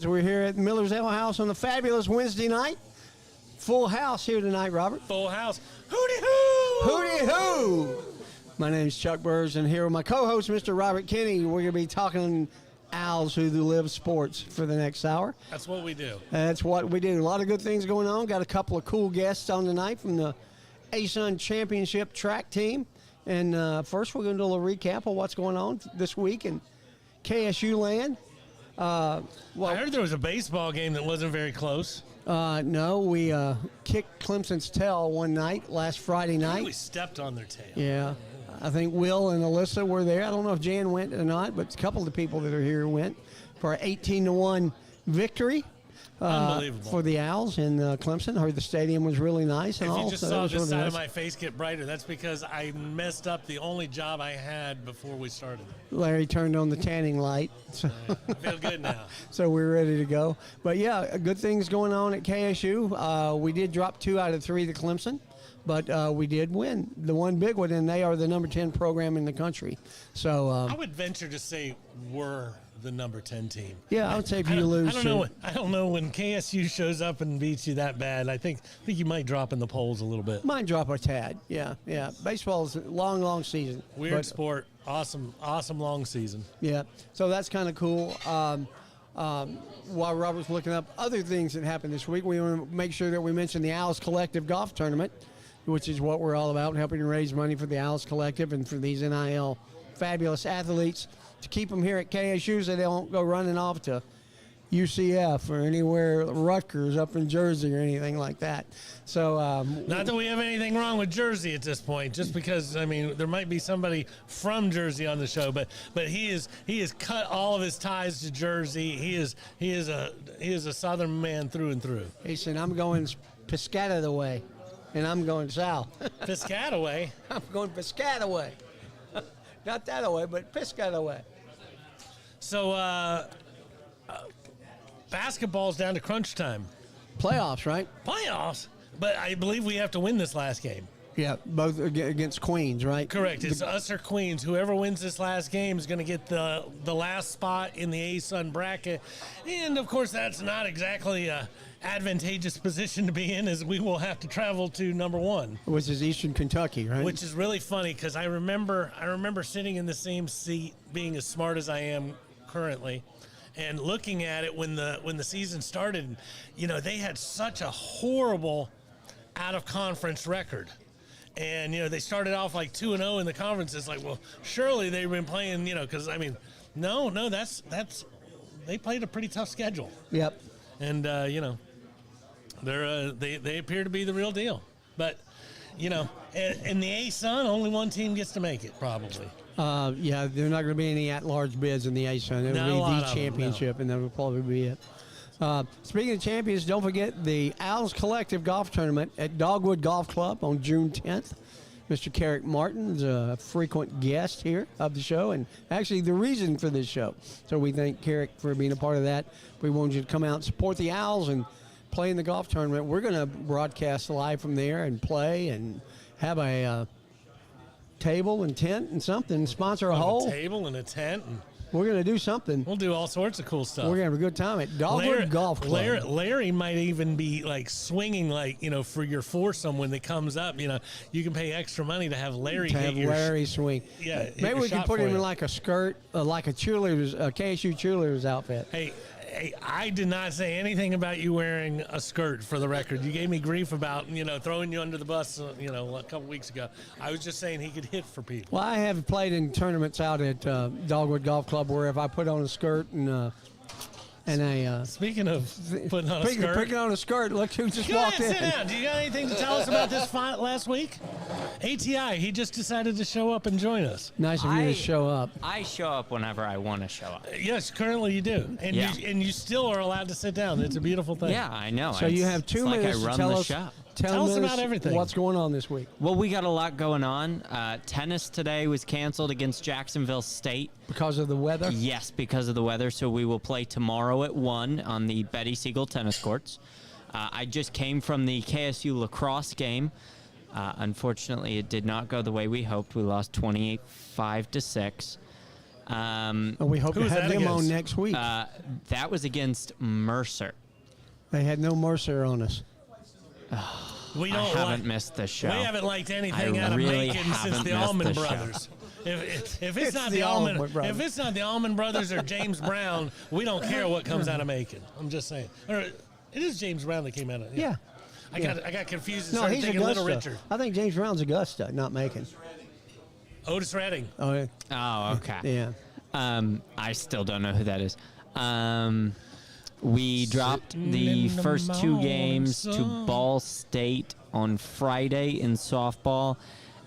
We're here at Miller's Ale House on a fabulous Wednesday night. Full house here tonight, Robert. Full house. Hooty-hoo! Hooty-hoo! My name is Chuck Burrs, and here with my co-host, Mr. Robert Kinney. We're going to be talking Owls who live sports for the next hour. That's what we do. That's what we do. A lot of good things going on. Got a couple of cool guests on tonight from the ASUN Championship track team. And first, we're going to do a little recap of what's going on this week in KSU land. I heard there was a baseball game that wasn't very close. No, we kicked Clemson's tail one night, last Friday night. We stepped on their tail. Yeah. I think Will and Alyssa were there. I don't know if Jan went or not, but a couple of the people that are here went for an 18-1 victory. Unbelievable. For the Owls in Clemson. Heard the stadium was really nice. And If you also, just saw it was this really side nice. of my face get brighter, that's because I messed up the only job I had before we started. Larry turned on the tanning light. So. I feel good now. So we're ready to go. But, yeah, good things going on at KSU. We did drop 2 out of 3 to Clemson, but we did win the one big one, and they are the number 10 program in the country. So I would venture to say we're the number 10 team. yeah, I would say if you lose, I don't know when KSU shows up and beats you that bad. I think you might drop in the polls a little bit. might drop a tad. Yeah. Baseball's a long season. Weird sport. Awesome long season. Yeah, so that's kind of cool. While Robert's looking up other things that happened this week, we want to make sure that we mention the Owls Collective Golf Tournament, which is what we're all about, helping to raise money for the Owls Collective and for these NIL fabulous athletes to keep them here at KSU so they don't go running off to UCF or anywhere, Rutgers up in Jersey or anything like that. So not that we have anything wrong with Jersey at this point, just because there might be somebody from Jersey on the show, but he has cut all of his ties to Jersey. He is a Southern man through and through. he said, I'm going Piscataway way, and I'm going south. Piscataway. I'm going Piscataway. Not that away, but Piscataway. So basketball's down to crunch time. Playoffs, right? Playoffs, but I believe we have to win this last game. Yeah, both against Queens, right? Correct. It's us or Queens. Whoever wins this last game is going to get the last spot in the ASUN bracket. And, of course, that's not exactly a advantageous position to be in, as we will have to travel to number 1. Which is Eastern Kentucky, right? Which is really funny because I remember sitting in the same seat, being as smart as I am currently, and looking at it when the season started. They had such a horrible out-of-conference record. And, they started off like 2-0 in the conference. It's like, well, surely they've been playing, because, no, that's they played a pretty tough schedule. Yep. And, they appear to be the real deal. But, in the ASUN, only one team gets to make it, probably. Yeah, there are not going to be any at-large bids in the ASUN. It'll be the championship, and that will probably be it. Speaking of champions, don't forget the Owls Collective Golf Tournament at Dogwood Golf Club on June 10th. Mr. Carrick Martin is a frequent guest here of the show, and actually the reason for this show. So we thank Carrick for being a part of that. We want you to come out and support the Owls and play in the golf tournament. We're going to broadcast live from there and play and have a table and tent and something, sponsor a hole. A table and a tent. And we're going to do something. We'll do all sorts of cool stuff. We're going to have a good time at Dogwood Golf Club. Larry might even be like swinging, for your foursome when it comes up. You can pay extra money to have Larry swing. Yeah, maybe we can put him in like a skirt, like a KSU cheerleader's outfit. Hey, I did not say anything about you wearing a skirt, for the record. You gave me grief about, throwing you under the bus, a couple weeks ago. I was just saying he could hit for people. Well, I have played in tournaments out at Dogwood Golf Club where if I put on a skirt and speaking of putting on a skirt, look who just walked in. Sit down. Do you got anything to tell us about this fight last week? ATI, he just decided to show up and join us. Nice of you to show up. I show up whenever I want to show up. Yes, currently you do. And you still are allowed to sit down. It's a beautiful thing. Yeah, I know. So you have 2 minutes to tell us. Tell us about everything. What's going on this week? Well, we got a lot going on. Tennis today was canceled against Jacksonville State. Because of the weather? Yes, because of the weather. So we will play tomorrow at 1 on the Betty Siegel tennis courts. I just came from the KSU lacrosse game. Unfortunately, it did not go the way we hoped. We lost 28-5-6. We hope Who to was have that them on against? next week. That was against Mercer. They had no Mercer on us. We I don't haven't like, missed the show. we haven't liked anything I out of really Macon since haven't the missed Allman the show. Brothers. If it's It's not the the Allman, Allman Brothers. if it's not the Allman Brothers or James Brown, we don't care what comes out of Macon. I'm just saying. Or it is James Brown that came out of. Yeah. I got confused and No, started he's thinking Augusta. Little Richard. I think James Brown's Augusta, not Macon. Otis Redding. Oh, yeah. Oh, okay. Yeah. I still don't know who that is. We dropped Sitting the in the first two morning games to sun. Ball State on Friday in softball.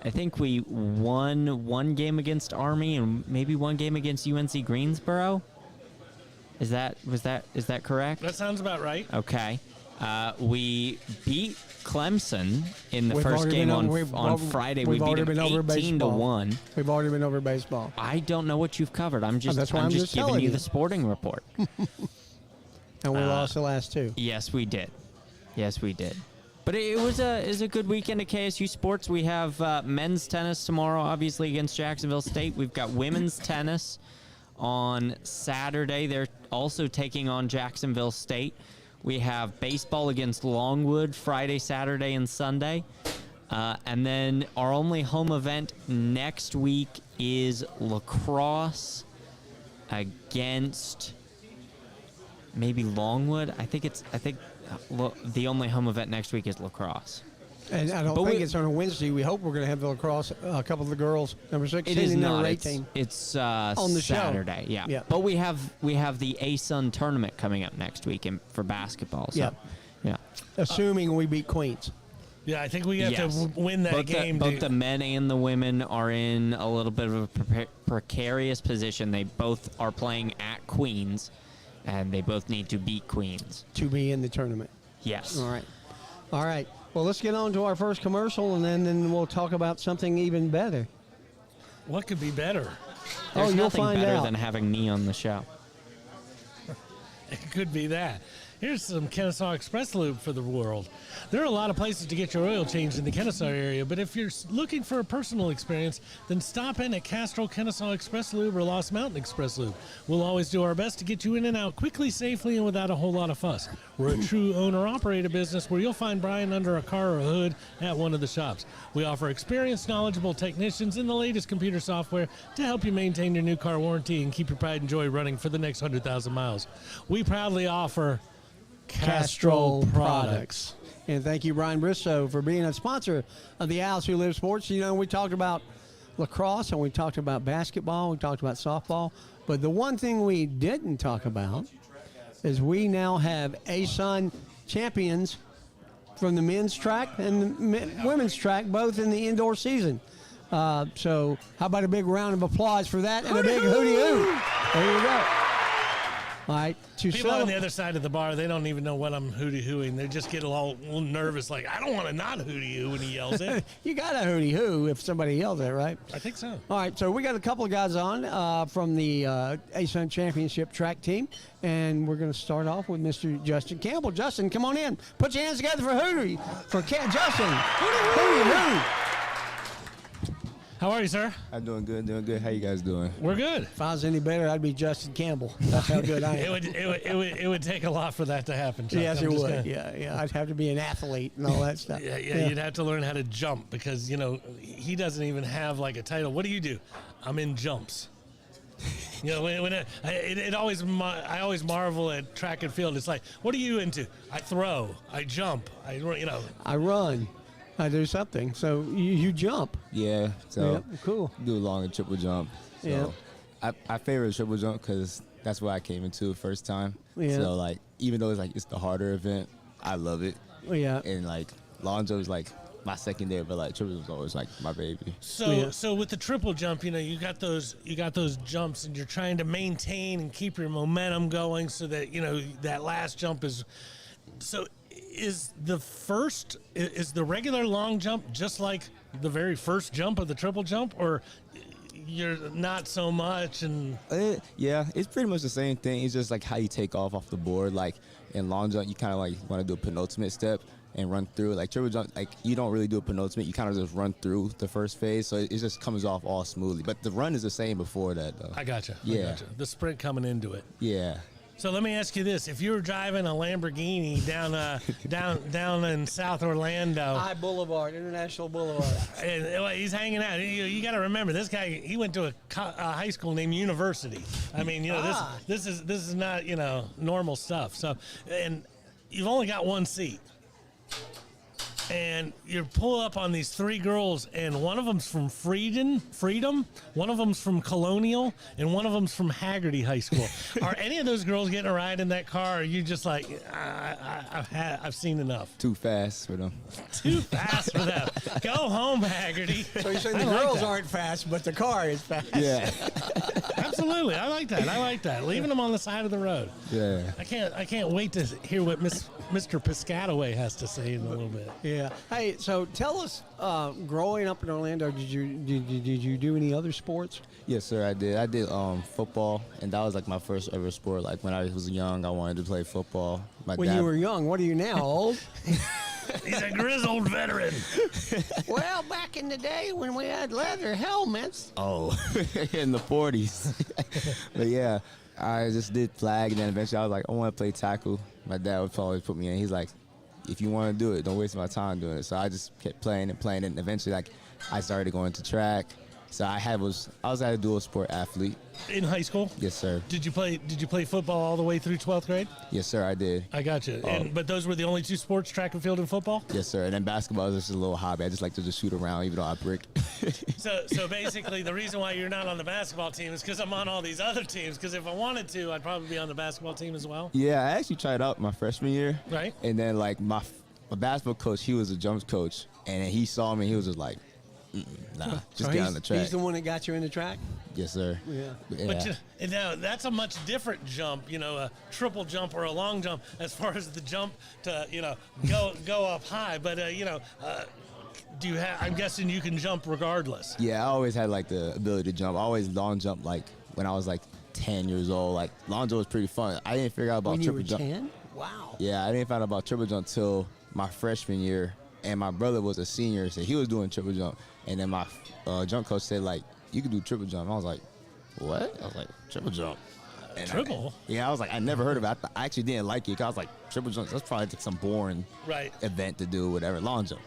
I think we won one game against Army and maybe one game against UNC Greensboro. Is that correct? That sounds about right. Okay. We beat Clemson in the We've first already game been on, on- we've- on we've Friday. we've We beat already them been over 18 to baseball. 1. We've already been over baseball. I don't know what you've covered. I'm just that's why I'm I'm just just giving telling you you. the sporting report. And we lost the last two. Yes, we did. Yes, we did. But it was a good weekend at KSU sports. We have men's tennis tomorrow, obviously against Jacksonville State. We've got women's tennis on Saturday. They're also taking on Jacksonville State. We have baseball against Longwood Friday, Saturday, and Sunday. And then our only home event next week is lacrosse against maybe Longwood. I think the only home event next week is lacrosse. And I don't But think we- it's on a Wednesday. We hope we're going to have the lacrosse, a couple of the girls, number 16 It is and not. number It's, 18. it's On the show. Saturday. Yeah. Yeah. But we have the ASUN tournament coming up next week for basketball. So, Yep. yeah. Assuming we beat Queens. Yeah, I think we have Yes. to win that both game. both the men and the women are in a little bit of a precarious position. They both are playing at Queens, and they both need to beat Queens. To be in the tournament. Yes. All right. All right. Well, let's get on to our first commercial, and then we'll talk about something even better. What could be better? There's you'll nothing find better out. than having me on the show. It could be that. Here's some Kennesaw Express Lube for the world. There are a lot of places to get your oil changed in the Kennesaw area, but if you're looking for a personal experience, then stop in at Castrol Kennesaw Express Lube or Lost Mountain Express Lube. We'll always do our best to get you in and out quickly, safely, and without a whole lot of fuss. We're a true owner-operator business where you'll find Brian under a car or a hood at one of the shops. We offer experienced, knowledgeable technicians and the latest computer software to help you maintain your new car warranty and keep your pride and joy running for the next 100,000 miles. We proudly offer Castrol products. And thank you, Brian Bristow, for being a sponsor of the Owls Who Live Sports. You know, we talked about lacrosse and we talked about basketball, we talked about softball, but the one thing we didn't talk about is we now have ASUN champions from the men's track and the women's track, both in the indoor season. So how about a big round of applause for that and a big hooty-hoo. There you go. All right. People on the other side of the bar, they don't even know what I'm hooty-hooing. They just get all nervous, like, I don't want to not hooty-hoo when he yells it. You got a hooty-hoo if somebody yells it, right? I think so. All right, so we got a couple of guys on from the ASUN Championship track team, and we're going to start off with Mr. Justin Campbell. Justin, come on in. Put your hands together for Hootie. Justin. Hootie-hoo. How are you, sir? I'm doing good. How you guys doing? We're good. If I was any better, I'd be Justin Campbell. That's how good I am. It would take a lot for that to happen, Chuck. Yes, I'm it just would. gonna- Yeah. I'd have to be an athlete and all that stuff. Yeah, you'd have to learn how to jump because, you know, he doesn't even have like a title. What do? I'm in jumps. You know, I always marvel at track and field. It's like, what are you into? I throw, I jump, I run. I do something. So you jump. Yeah. So Yeah, cool. do a long and triple jump. So I favor the triple jump because that's what I came into the first time. Yeah. So like, even though it's the harder event, I love it. Yeah. And like long jump is like my secondary, but like triple jump was always like my baby. So with the triple jump, you know, you got those jumps, and you're trying to maintain and keep your momentum going so that, you know, that last jump is. So is the regular long jump just like the very first jump of the triple jump, or you're not so much? And Yeah, it's pretty much the same thing. It's just like how you take off the board. Like in long jump, you kind of like want to do a penultimate step, and run through it. Like triple jump, like you don't really do a penultimate. You kind of just run through the first phase, so it just comes off all smoothly. But the run is the same before that, though. I gotcha. Yeah. I gotcha. The sprint coming into it. Yeah. So let me ask you this: if you were driving a Lamborghini down in South Orlando, High Boulevard, International Boulevard. and he's hanging out, you got to remember this guy. He went to a high school named University. I mean, this is not normal stuff. So, and you've only got one seat. And you pull up on these three girls, and one of them's from Freedom, one of them's from Colonial, and one of them's from Haggerty High School. Are any of those girls getting a ride in that car? Or are you just like, I've seen enough? Too fast for them. Too fast for them. Go home, Haggerty. So you're saying the girls aren't fast, but the car is fast. Yeah. Absolutely, I like that. Leaving them on the side of the road. Yeah. I can't wait to hear what Mr. Piscataway has to say in a little bit. Yeah. Hey, so tell us, growing up in Orlando, did you do any other sports? Yes, sir, I did. I did football, and that was like my first ever sport. Like when I was young, I wanted to play football. When you were young, what are you now, old? He's a grizzled veteran. Well, back in the day when we had leather helmets. Oh, in the 40s. But yeah, I just did flag, and then eventually I was like, I want to play tackle. My dad would always put me in. He's like, if you want to do it, don't waste my time doing it. So I just kept playing, and eventually, like, I started going to track. So I was a dual sport athlete. In high school? Yes, sir. Did you play football all the way through 12th grade? Yes, sir, I did. I got you. But those were the only two sports, track and field and football? Yes, sir. And then basketball is just a little hobby. I just like to just shoot around, even though I brick. So basically, the reason why you're not on the basketball team is because I'm on all these other teams. Because if I wanted to, I'd probably be on the basketball team as well. Yeah, I actually tried out my freshman year. Right. And then, like, my basketball coach, he was a jumps coach. And then he saw me, he was just like, nah, just get on the track. He's the one that got you in the track? Yes, sir. Yeah. But now that's a much different jump, a triple jump or a long jump as far as the jump to, go up high. But, do you have, I'm guessing you can jump regardless. Yeah, I always had, like, the ability to jump. I always long jump, like, when I was, like, 10 years old. Like, long jump was pretty fun. I didn't figure out about triple jump. When you were 10? Wow. Yeah, I didn't find out about triple jump till my freshman year. And my brother was a senior, so he was doing triple jump. And then my jump coach said, like, you can do triple jump. I was like, what? I was like, triple jump. And Triple? I was like, I never heard of it. I actually didn't like it. 'Cause I was like, triple jump, that's probably like some boring event to do, whatever. Long jump.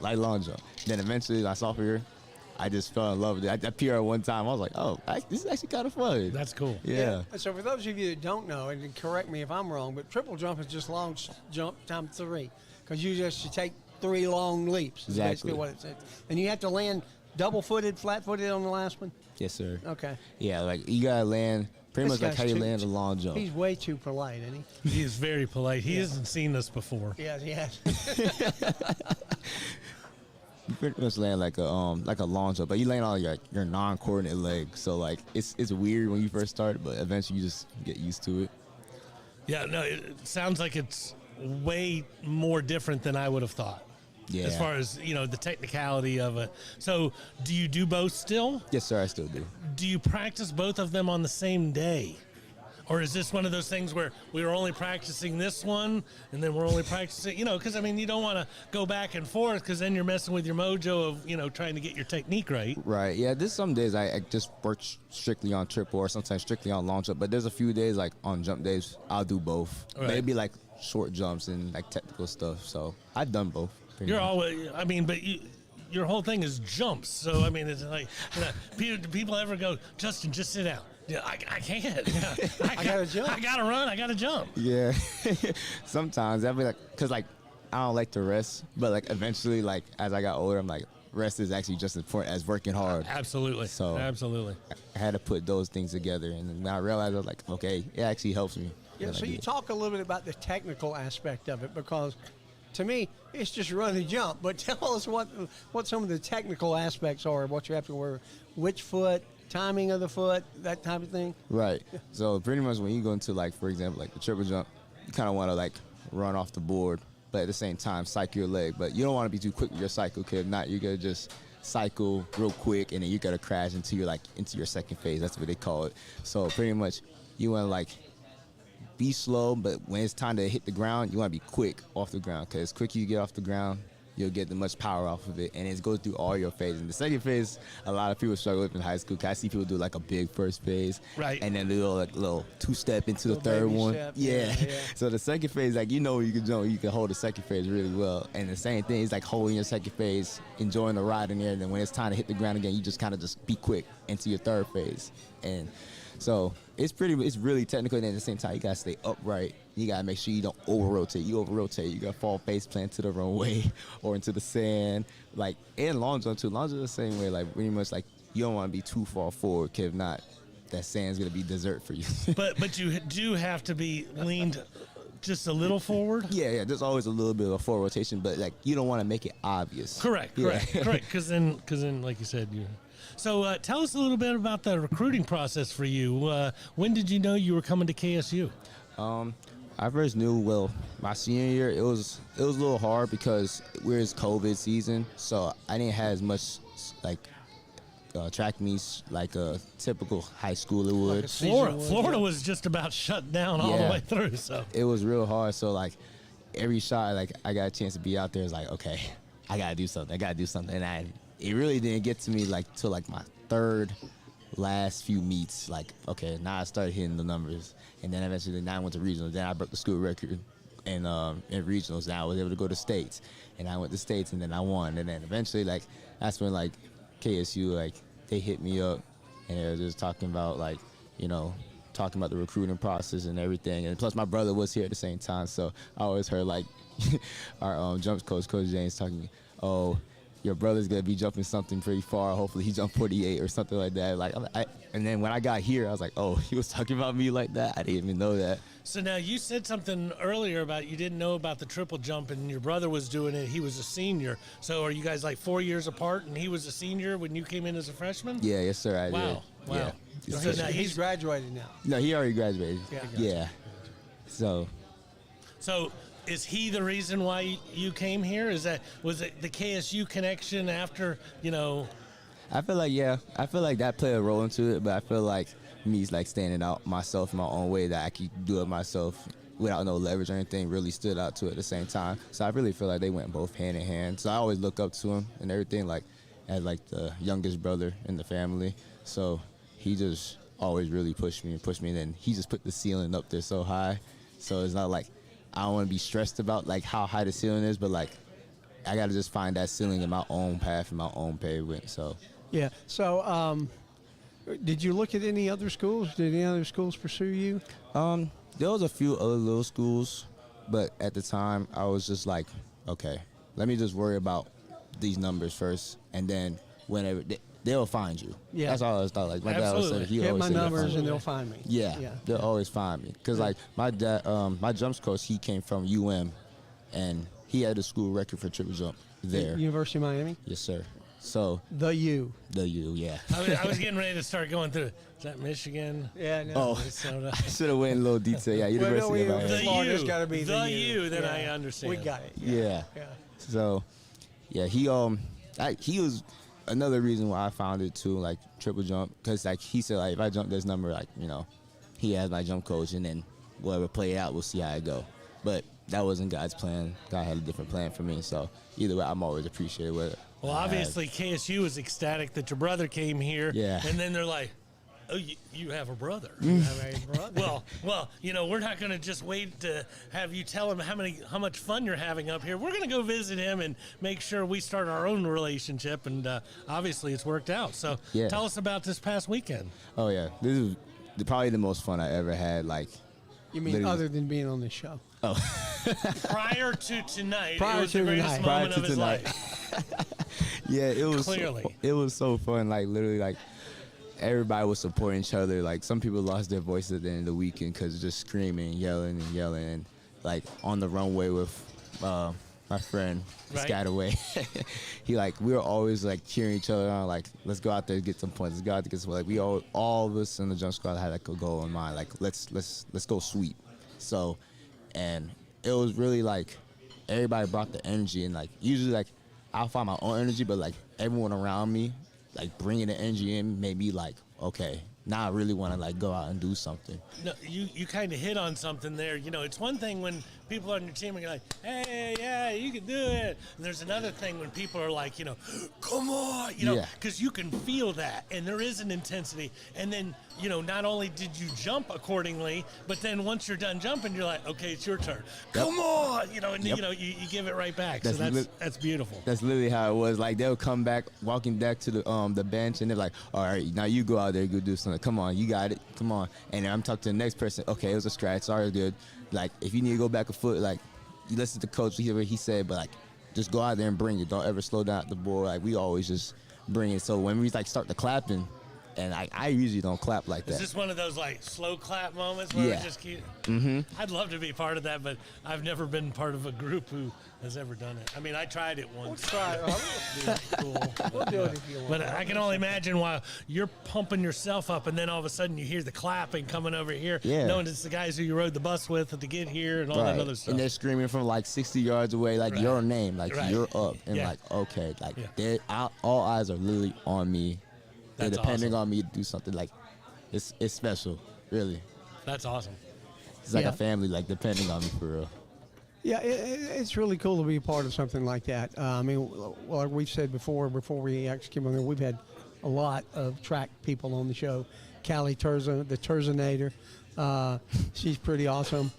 Then eventually, my sophomore year, I just fell in love with it. I PR one time. I was like, oh, this is actually kind of fun. That's cool. Yeah. So for those of you that don't know, and correct me if I'm wrong, but triple jump is just long jump times 3. Because you just take 3 long leaps. Is Exactly. basically what it says. And you have to land double-footed, flat-footed on the last one? Yes, sir. Okay. Yeah, like, you got to land pretty This much like how guy's you too- land a long jump. He's way too polite, isn't he? He is very polite. He hasn't seen this before. Yes, he has. You pretty much land like a long jump, but you land on your non-coordinate leg. So like it's weird when you first start, but eventually you just get used to it. Yeah, no, it sounds like it's way more different than I would have thought. Yeah. As far as, the technicality of it. So, do you do both still? Yes, sir. I still do. Do you practice both of them on the same day? Or is this one of those things where we were only practicing this one and then we're only practicing, because, you don't want to go back and forth because then you're messing with your mojo of, trying to get your technique right. Right. Yeah. There's some days I just work strictly on triple or sometimes strictly on long jump, but there's a few days like on jump days I'll do both. Right. Maybe like short jumps and like technical stuff. So I've done both. You're always, but your whole thing is jumps. So, it's like, do people ever go, Justin, just sit down? Yeah, I can't. Yeah, I gotta jump. I gotta run. I gotta jump. Yeah. Sometimes I'll be like, because like I don't like to rest, but like eventually, like as I got older, I'm like, rest is actually just as important as working hard. Absolutely. So absolutely. I had to put those things together, and then when I realized, I was like, okay, it actually helps me. Yeah, so you talk a little bit about the technical aspect of it, because to me, it's just run and jump. But tell us what some of the technical aspects are, what you have to wear, which foot, timing of the foot, that type of thing. Right. So pretty much when you go into, like, for example, like the triple jump, you kind of want to like run off the board, but at the same time cycle your leg. But you don't want to be too quick with your cycle, because if not, you're gonna just cycle real quick, and then you gotta crash into your second phase. That's what they call it. So pretty much you want to like be slow, but when it's time to hit the ground, you want to be quick off the ground, because quick you get off the ground, you'll get the much power off of it, and it goes through all your phases. And the second phase, a lot of people struggle with in high school, because I see people do like a big first phase, Right. and then little two-step into the third baby one. step, Yeah. yeah. So the second phase, like, you know, you can jump, you can hold the second phase really well. And the same thing is like holding your second phase, enjoying the ride in there, and then when it's time to hit the ground again, you just kind of just be quick into your third phase. And so it's really technical, and at the same time, you gotta stay upright. You gotta make sure you don't over-rotate. You over-rotate, you gotta fall face plant to the runway or into the sand. Like, and long jump too. Long jump the same way, like pretty much like you don't wanna be too far forward, 'cause if not, that sand's gonna be dessert for you. But you do have to be leaned just a little forward. Yeah, there's always a little bit of a forward rotation, but like you don't wanna make it obvious. Correct. Yeah. Because then, like you said, you. So tell us a little bit about the recruiting process for you. When did you know you were coming to KSU? I first knew, my senior year, it was a little hard because we're in COVID season, so I didn't have as much like track meets like a typical high schooler would. a season Florida was just about shut down all the Yeah. way through. So It was real hard, so like every shot, like I got a chance to be out there, it's like, okay, I gotta do something, and it really didn't get to me like till like my third last few meets, like, okay, now I started hitting the numbers, and then eventually I went to regionals, then I broke the school record in regionals, and I was able to go to states, and I went to states, and then I won, and then eventually, like, that's when, like, KSU, like, they hit me up, and they were just talking about, like, you know, talking about the recruiting process and everything, and plus my brother was here at the same time, so I always heard, like, our jumps coach, Coach James, talking, oh, your brother's gonna be jumping something pretty far. Hopefully he jumped 48 or something like that. Like, and then when I got here, I was like, oh, he was talking about me like that. I didn't even know that. So now you said something earlier about you didn't know about the triple jump, and your brother was doing it. He was a senior. So are you guys like 4 years apart, and he was a senior when you came in as a freshman? Yeah, yes sir, I Wow. did. Wow. Yeah. So He's, now he's graduated now. No, he already graduated. Yeah. So So is he the reason why you came here? Was it the KSU connection after, you know? I feel like that played a role into it, but I feel like me's like standing out myself in my own way, that I could do it myself without no leverage or anything, really stood out to it at the same time. So I really feel like they went both hand in hand. So I always look up to him and everything, like as like the youngest brother in the family. So he just always really pushed me, and then he just put the ceiling up there so high. So it's not like I don't want to be stressed about like how high the ceiling is, but like I got to just find that ceiling in my own path, in my own pavement. So Yeah. So, did you look at any other schools? Did any other schools pursue you? there was a few other little schools, but at the time I was just like, okay, let me just worry about these numbers first, and then whenever they'll find you. Yeah. That's all I always thought. Like my dad always said, Absolutely. he Get always my said, "They'll numbers find and me." they'll find me. Yeah, they'll always find me. Because, like, my dad, my jumps coach, he came from UM, and he had a school record for triple jump there. University of Miami. Yes, sir. So, The U. the U, yeah. I was getting ready to start going through. Is that Michigan? Yeah. No. Oh, Minnesota? I should have went in a little detail. Yeah, Well, no, University of we- Miami. The Florida's U. gotta be the the U. U. Then Yeah. I understand. We got it. Yeah. Yeah. So, yeah, he was another reason why I found it too, like triple jump, because like he said, like if I jump this number, like he has my jump coach, and then whatever play it out, we'll see how it go. But that wasn't God's plan. God had a different plan for me. So either way, I'm always appreciative with it. Well, obviously KSU was ecstatic that your brother came here. Yeah. And then they're like, "Oh, you have a brother." You have a brother. Well, we're not going to just wait to have you tell him how much fun you're having up here. We're going to go visit him and make sure we start our own relationship. And obviously, it's worked out. So Yeah. tell us about this past weekend. Oh yeah, this is probably the most fun I ever had. Like, You mean literally- other than being on the show? Prior to tonight, Prior it was to the greatest tonight. moment Prior of to his tonight. life. yeah, it was Clearly. it was so fun. Like literally, like everybody was supporting each other. Like some people lost their voice at the end of the weekend because just screaming, yelling, and like on the runway with my friend Right. Scataway. We were always like cheering each other on. Like, let's go out there and get some points. Let's go out there and get some. Like we all of us in the jump squad had like a goal in mind. Like let's go sweep. So, and it was really like everybody brought the energy, and like usually like I'll find my own energy, but like everyone around me, like bringing the energy in made me like, okay, now I really want to like go out and do something. No, you kind of hit on something there. You know, it's one thing when people on your team are like, hey, yeah, you can do it. And there's another thing when people are like, you know, come on, you know, Yeah. because you can feel that. And there is an intensity. And then, you know, not only did you jump accordingly, but then once you're done jumping, you're like, okay, it's your turn. Come on, you know, and, you know, you give it right back. So that's beautiful. That's literally how it was. Like they'll come back, walking back to the bench, and they're like, all right, now you go out there, go do something. Come on, you got it. Come on. And then I'm talking to the next person. Okay, it was a scratch. All right, good. Like if you need to go back a foot, like you listen to coach, hear what he said, but like just go out there and bring it. Don't ever slow down the ball. Like we always just bring it. So when we like start the clapping, and I usually don't clap like that. Is this one of those like slow clap moments where we just keep? I'd love to be part of that, but I've never been part of a group who has ever done it. I mean, I tried it once. We'll try it. Cool. We'll do it if you want. But I can only imagine while you're pumping yourself up, and then all of a sudden you hear the clapping coming over here, Yeah. knowing it's the guys who you rode the bus with to get here and all that other stuff. And they're screaming from like 60 yards away, like Right. your name, like Right. you're up, and Yeah. like okay, like Yeah. all eyes are literally on me. They're That's depending awesome. on me to do something. Like it's special, really. That's awesome. It's like Yeah. a family, like depending on me for real. Yeah, it's really cool to be a part of something like that. I mean, like we've said before we actually came on there, we've had a lot of track people on the show. Callie Terza, the Terzanator, she's pretty awesome.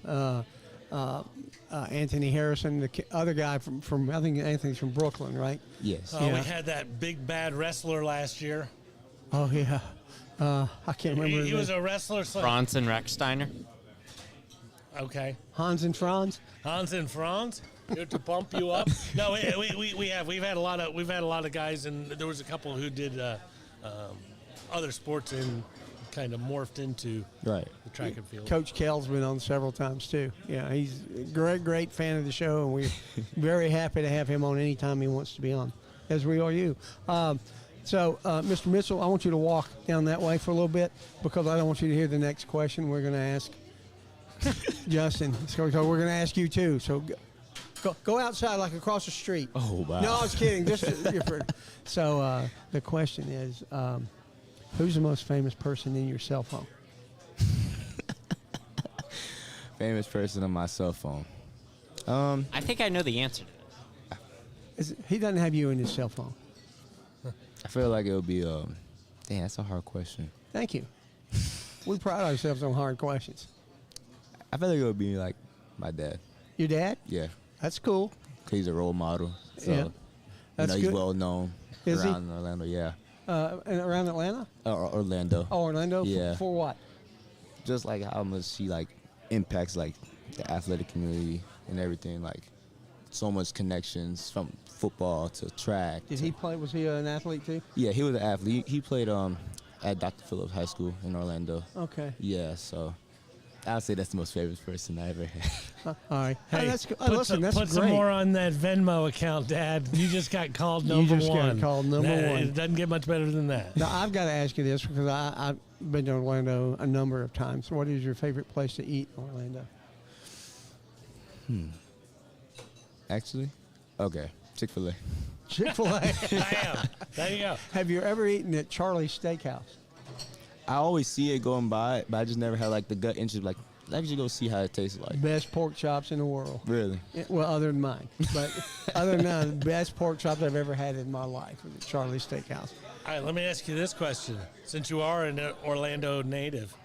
Anthony Harrison, the other guy from I think Anthony's from Brooklyn, right? Yes. We Yeah. had that big bad wrestler last year. Oh yeah, I can't remember. He his was name. a wrestler. So, Bronson Rechsteiner. okay. Hans and Franz. Hans and Franz, good to bump you up. No, we've had a lot of guys, and there was a couple who did other sports and kind of morphed into Right. the track and field. Coach Kell's been on several times too. Yeah, he's a great fan of the show, and we're very happy to have him on anytime he wants to be on, as we are you. So, Mr. Mitchell, I want you to walk down that way for a little bit because I don't want you to hear the next question we're going to ask Justin. So we're going to ask you too. So go outside, like across the street. Oh wow. No, I was kidding. So the question is, who's the most famous person in your cell phone? Famous person on my cell phone. I think I know the answer to this. He doesn't have you in his cell phone. I feel like it would be dang, that's a hard question. Thank you. We pride ourselves on hard questions. I feel like it would be like my dad. Your dad? Yeah. That's cool. 'Cause he's a role model. So Yeah. That's he's good. well known Is he? around Orlando. Yeah. And around Atlanta? Orlando. Oh, Orlando? Yeah. For what? Just like how much he like impacts like the athletic community and everything. Like so much connections from football to track. Did he play? Was he an athlete too? Yeah, he was an athlete. He played at Dr. Phillips High School in Orlando. Okay. Yeah, so I'd say that's the most favorite person I ever had. All right. Hey, that's good. put Listen, that's put great. some more on that Venmo account, Dad. You just got called You number just got one. called number one. It doesn't get much better than that. Now, I've got to ask you this because I've been to Orlando a number of times. What is your favorite place to eat in Orlando? Actually, okay, Chick-fil-A. Chick-fil-A. I am. There you go. Have you ever eaten at Charlie's Steakhouse? I always see it going by, but I just never had like the gut interest. Like, let's just go see how it tastes like. Best pork chops in the world. Really? Well, other than mine. But other than that, the best pork chops I've ever had in my life was at Charlie's Steakhouse. All right, let me ask you this question. Since you are an Orlando native,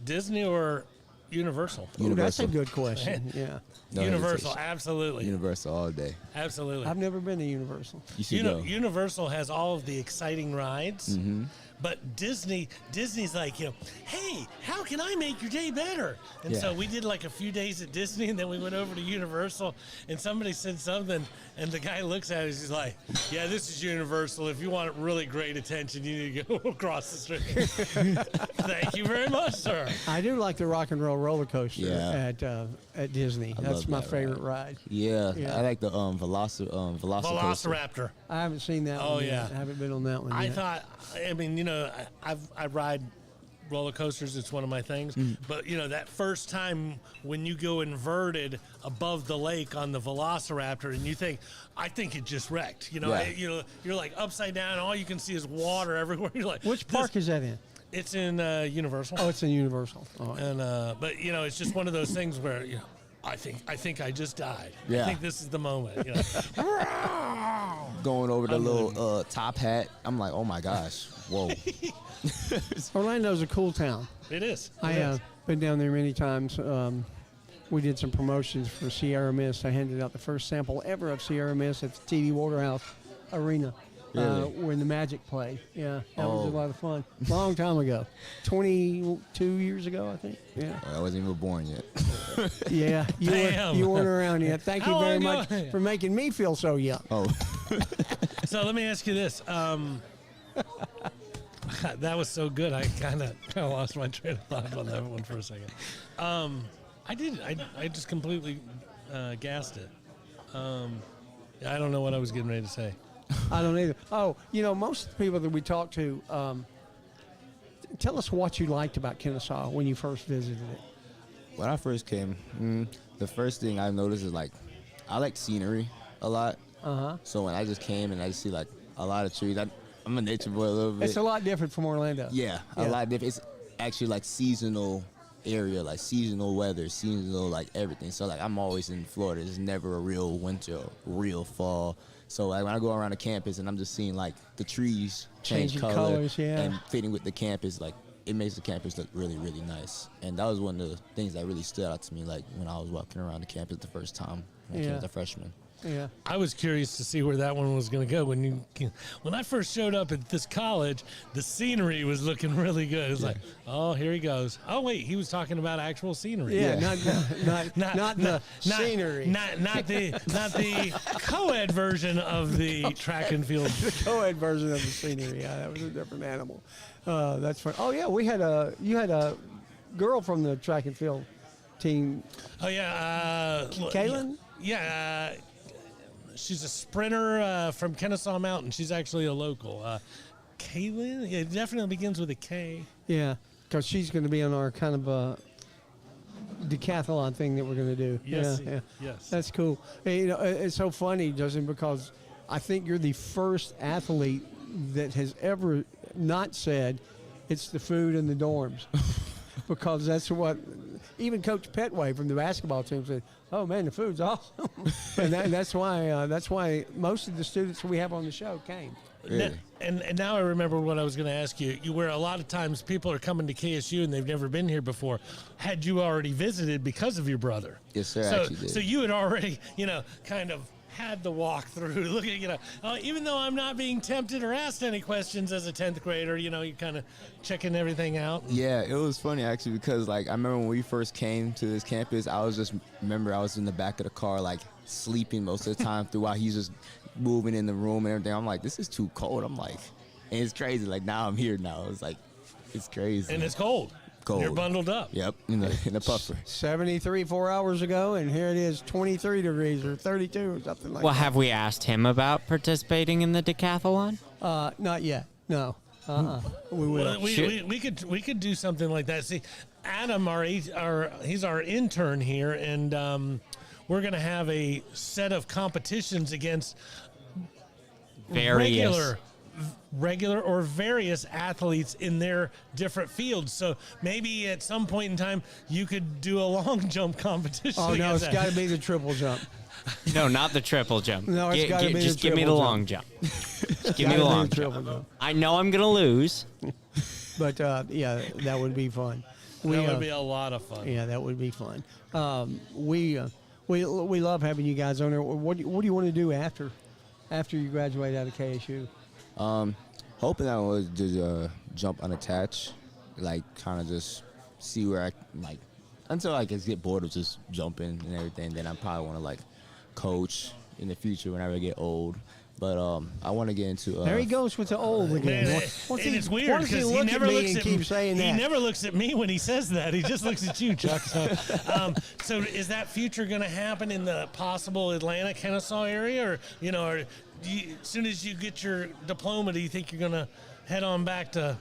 Disney or Universal? Ooh, that's a Universal. good question. Yeah. No Universal, hesitation. absolutely. Universal all day. Absolutely. I've never been to Universal. You should go. Universal has all of the exciting rides, Mm-hmm. but Disney's like, hey, how can I make your day better? And Yeah. so we did like a few days at Disney, and then we went over to Universal, and somebody said something, and the guy looks at us, he's like, yeah, this is Universal. If you want really great attention, you need to go across the street. Thank you very much, sir. I do like the rock and roll roller coaster Yeah. at Disney. I That's love my that favorite ride. Yeah, Yeah. I like the Velocicoaster. Velociraptor. I haven't seen that Oh, one yet. yeah. I haven't been on that one I yet. thought, I mean, I ride roller coasters. It's one of my things. But, that first time when you go inverted above the lake on the Velociraptor and you think, I think it just wrecked. Yeah. You're like upside down. All you can see is water everywhere. You're like, Which park is that in? It's in Universal. Oh, it's in Universal. Oh, And but it's just one of those things where I think I just died. Yeah. I think this is the moment. Going over the little top hat. I'm like, oh my gosh, whoa. Orlando's a cool town. It is. I've been down there many times. We did some promotions for Sierra Mist. I handed out the first sample ever of Sierra Mist at the TD Waterhouse Arena. Really? When the Magic played. Yeah, that was a Oh. lot of fun. Long time ago. 22 years ago, I think. Yeah. I wasn't even born yet. Yeah, Damn. you weren't around yet. Thank you How very long much ago? for making me feel so young. Oh, So let me ask you this. That was so good. I kind of lost my train of thought on that one for a second. I just completely gassed it. I don't know what I was getting ready to say. I don't either. Oh, most of the people that we talk to, tell us what you liked about Kennesaw when you first visited it. when I first came, the first thing I noticed is like, I like scenery a lot. So when I just came and I just see like a lot of trees, I'm a nature boy a little bit. It's a lot different from Orlando. Yeah, Yeah. a lot different. It's actually like seasonal area, like seasonal weather, seasonal like everything. So like I'm always in Florida. There's never a real winter, or real fall. So like when I go around the campus and I'm just seeing like the trees change Changing color colors, yeah. and fitting with the campus, like it makes the campus look really, really nice. And that was one of the things that really stood out to me, like when I was walking around the campus the first time when I came Yeah. as a freshman. Yeah. I was curious to see where that one was going to go. When I first showed up at this college, the scenery was looking really good. It was like, oh, here he goes. Oh wait, he was talking about actual scenery. Yeah, Yeah. not the scenery. Not the co-ed version of the track and field. The co-ed version of the scenery. Yeah, that was a different animal. That's fun. Oh yeah, you had a girl from the track and field team. Oh yeah, Kaylin? Yeah, she's a sprinter from Kennesaw Mountain. She's actually a local. Kaylin? Yeah, it definitely begins with a K. Yeah, because she's going to be on our kind of decathlon thing that we're going to do. Yes, Yeah. yes. That's cool. Hey, it's so funny, Justin, because I think you're the first athlete that has ever not said it's the food in the dorms. Because that's what even Coach Petway from the basketball team said. Oh man, the food's awesome, and that's why most of the students we have on the show came. Really? And now I remember what I was going to ask you. Where a lot of times people are coming to KSU and they've never been here before. Had you already visited because of your brother? Yes, sir, I So, actually did. so you had already, kind of had the walk through. Look at, even though I'm not being tempted or asked any questions as a 10th grader, you're kind of checking everything out. Yeah, it was funny actually because like I remember when we first came to this campus, I was in the back of the car like sleeping most of the time throughout. He's just moving in the room and everything. I'm like, this is too cold. I'm like, and it's crazy. Like now I'm here now. It's like, it's crazy. And it's cold. Cold. You're bundled up. Yep, in the puffer. 73 4 hours ago, and here it is, 23 degrees or 32 or something like Well, that. have we asked him about participating in the decathlon? Not yet. No. We will. Well, we could do something like that. See, Adam, he's our intern here, and we're gonna have a set of competitions against regular or various athletes in their different fields. So maybe at some point in time you could do a long jump competition. Oh no, against it's that. got to be the triple jump. No, not the triple jump. No, it's gotta be the just give me the triple long jump. Just give Gotta me the be long the jump. triple jump. I know I'm gonna lose. But yeah, that would be fun. That would be a lot of fun. Yeah, that would be fun. We love having you guys on there. What do you want to do after you graduate out of KSU? Hoping I would just jump unattached, like kind of just see where I like until I just get bored of just jumping and everything. Then I probably want to like coach in the future whenever I get old. But I want to get into. There he goes with the old again. Man, What's and he- it's weird why does because he look never at me looks and at keep saying He that? never looks at me when he says that. He just looks at you, Chuck. So is that future going to happen in the possible Atlanta, Kennesaw area, or or as soon as you get your diploma, do you think you're going to head on back to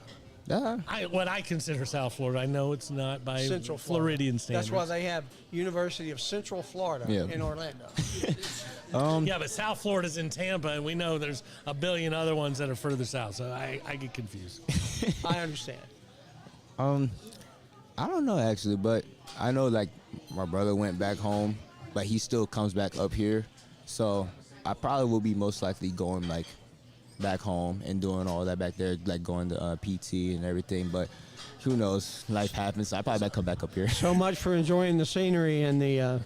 what I consider South Florida? I know it's not by Central Florida. Floridian standards. That's why they have University of Central Florida Yeah. in Orlando. Yeah, but South Florida's in Tampa, and we know there's a billion other ones that are further south. So I get confused. I understand. I don't know actually, but I know like my brother went back home, but he still comes back up here. So I probably will be most likely going like back home and doing all that back there, like going to PT and everything. But who knows? Life happens. I probably might come back up here. So much for enjoying the scenery and the.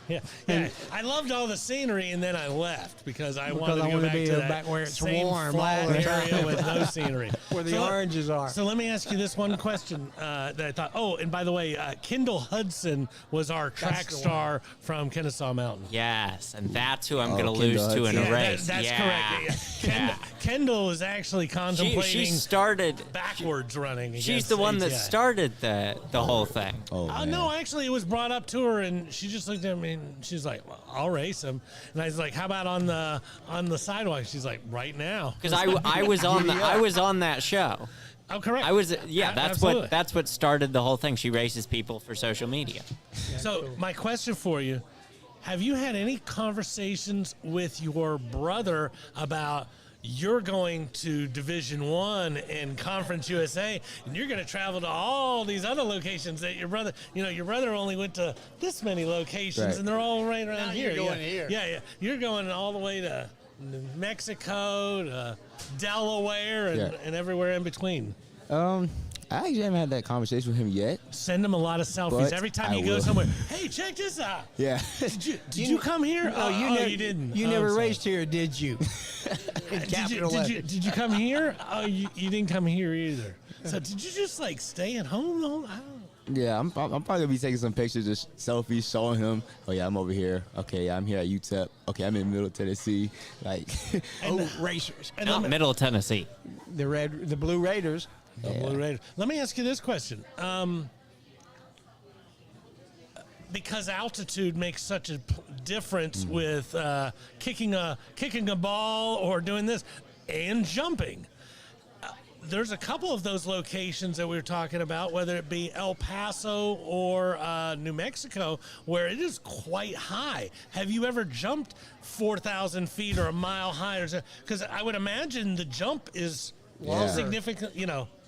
Yeah. I loved all the scenery, and then I left because I wanted to go be back to back that where it's same warm flat all the time. area with no scenery. Where the oranges are. So let me ask you this one question that I thought. Oh, and by the way, Kendall Hudson was our track star from Kennesaw Mountain. Yes, and that's who I'm going to Kendall lose to in a Hudson. race. That's correct. Yeah. Kendall is actually contemplating She started. backwards running. She's against the one that ATI. started the whole thing. Oh, man. No, actually, it was brought up to her, and she just looked at me, and she's like, well, I'll race him. And I was like, how about on the sidewalk? She's like, right now. Because I was on that show. Oh, correct. Absolutely. That's what started the whole thing. She races people for social media. So my question for you, have you had any conversations with your brother about you're going to Division I and Conference USA, and you're going to travel to all these other locations that your brother only went to this many locations, Right. and they're all right around Now here. you're going here. Yeah. You're going all the way to New Mexico, to Delaware, and everywhere in between. I actually haven't had that conversation with him yet. Send him a lot of selfies But every time I you go will. somewhere. Hey, check this out. Yeah. Did you come here? No, you didn't. You Oh, never sorry. raced here, did you? Did you come here? Oh, you didn't come here either. So did you just like stay at home the whole? Yeah, I'm probably gonna be taking some pictures, just selfies, showing him. Oh yeah, I'm over here. Okay, yeah, I'm here at UTEP. Okay, I'm in Middle Tennessee. Like, Racers. And Not Middle Tennessee. The Blue Raiders. the Blue Raiders. Let me ask you this question. Because altitude makes such a difference with kicking a ball or doing this and jumping. There's a couple of those locations that we were talking about, whether it be El Paso or New Mexico, where it is quite high. Have you ever jumped 4,000 feet or a mile high? Because I would imagine the jump is significant,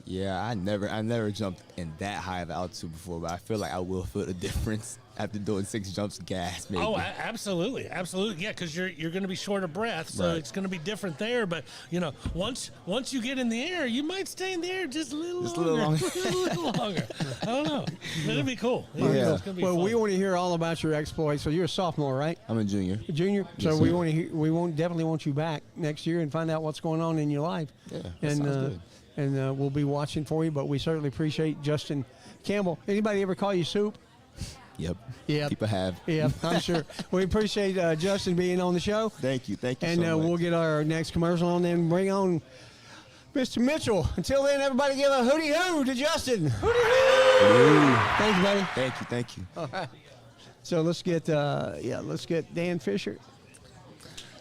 yeah, I never jumped in that high of altitude before, but I feel like I will feel the difference after doing 6 jumps gas, maybe. Oh, absolutely. Yeah, because you're going to be short of breath, so Right. it's going to be different there. But once you get in the air, you might stay in the air just a little longer. Just a little longer. I don't know, but it'll be cool. Yeah. It's gonna be Well, fun. we want to hear all about your exploits. So you're a sophomore, right? I'm a junior. Junior. Yes, So we sir. want to definitely want you back next year and find out what's going on in your life. Yeah, that and sounds good. and we'll be watching for you. But we certainly appreciate Justin Campbell. Anybody ever call you Soup? Yep. Yep. People have. Yeah, I'm sure. We appreciate Justin being on the show. Thank you. And so much. we'll get our next commercial on and bring on Mr. Mitchell. Until then, everybody give a hooty hoo to Justin. Hooty hoo! Thanks, buddy. Thank you. All right. So let's get Dan Fisher.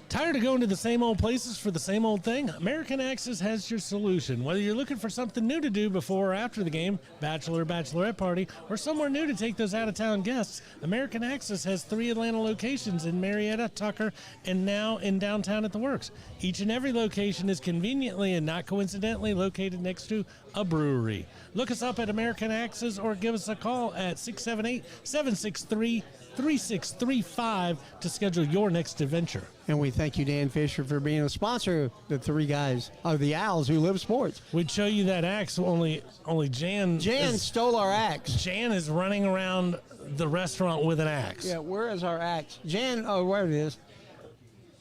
Tired of going to the same old places for the same old thing? American Access has your solution. Whether you're looking for something new to do before or after the game, bachelor, bachelorette party, or somewhere new to take those out-of-town guests, American Access has 3 Atlanta locations in Marietta, Tucker, and now in downtown at the Works. Each and every location is conveniently and not coincidentally located next to a brewery. Look us up at American Access or give us a call at 678-763-3635 to schedule your next adventure. And we thank you, Dan Fisher, for being a sponsor of the 3 guys of the Owls who live sports. We'd show you that axe, only Jan. Jan stole our axe. Jan is running around the restaurant with an axe. Yeah, where is our axe? Jan, oh, where it is.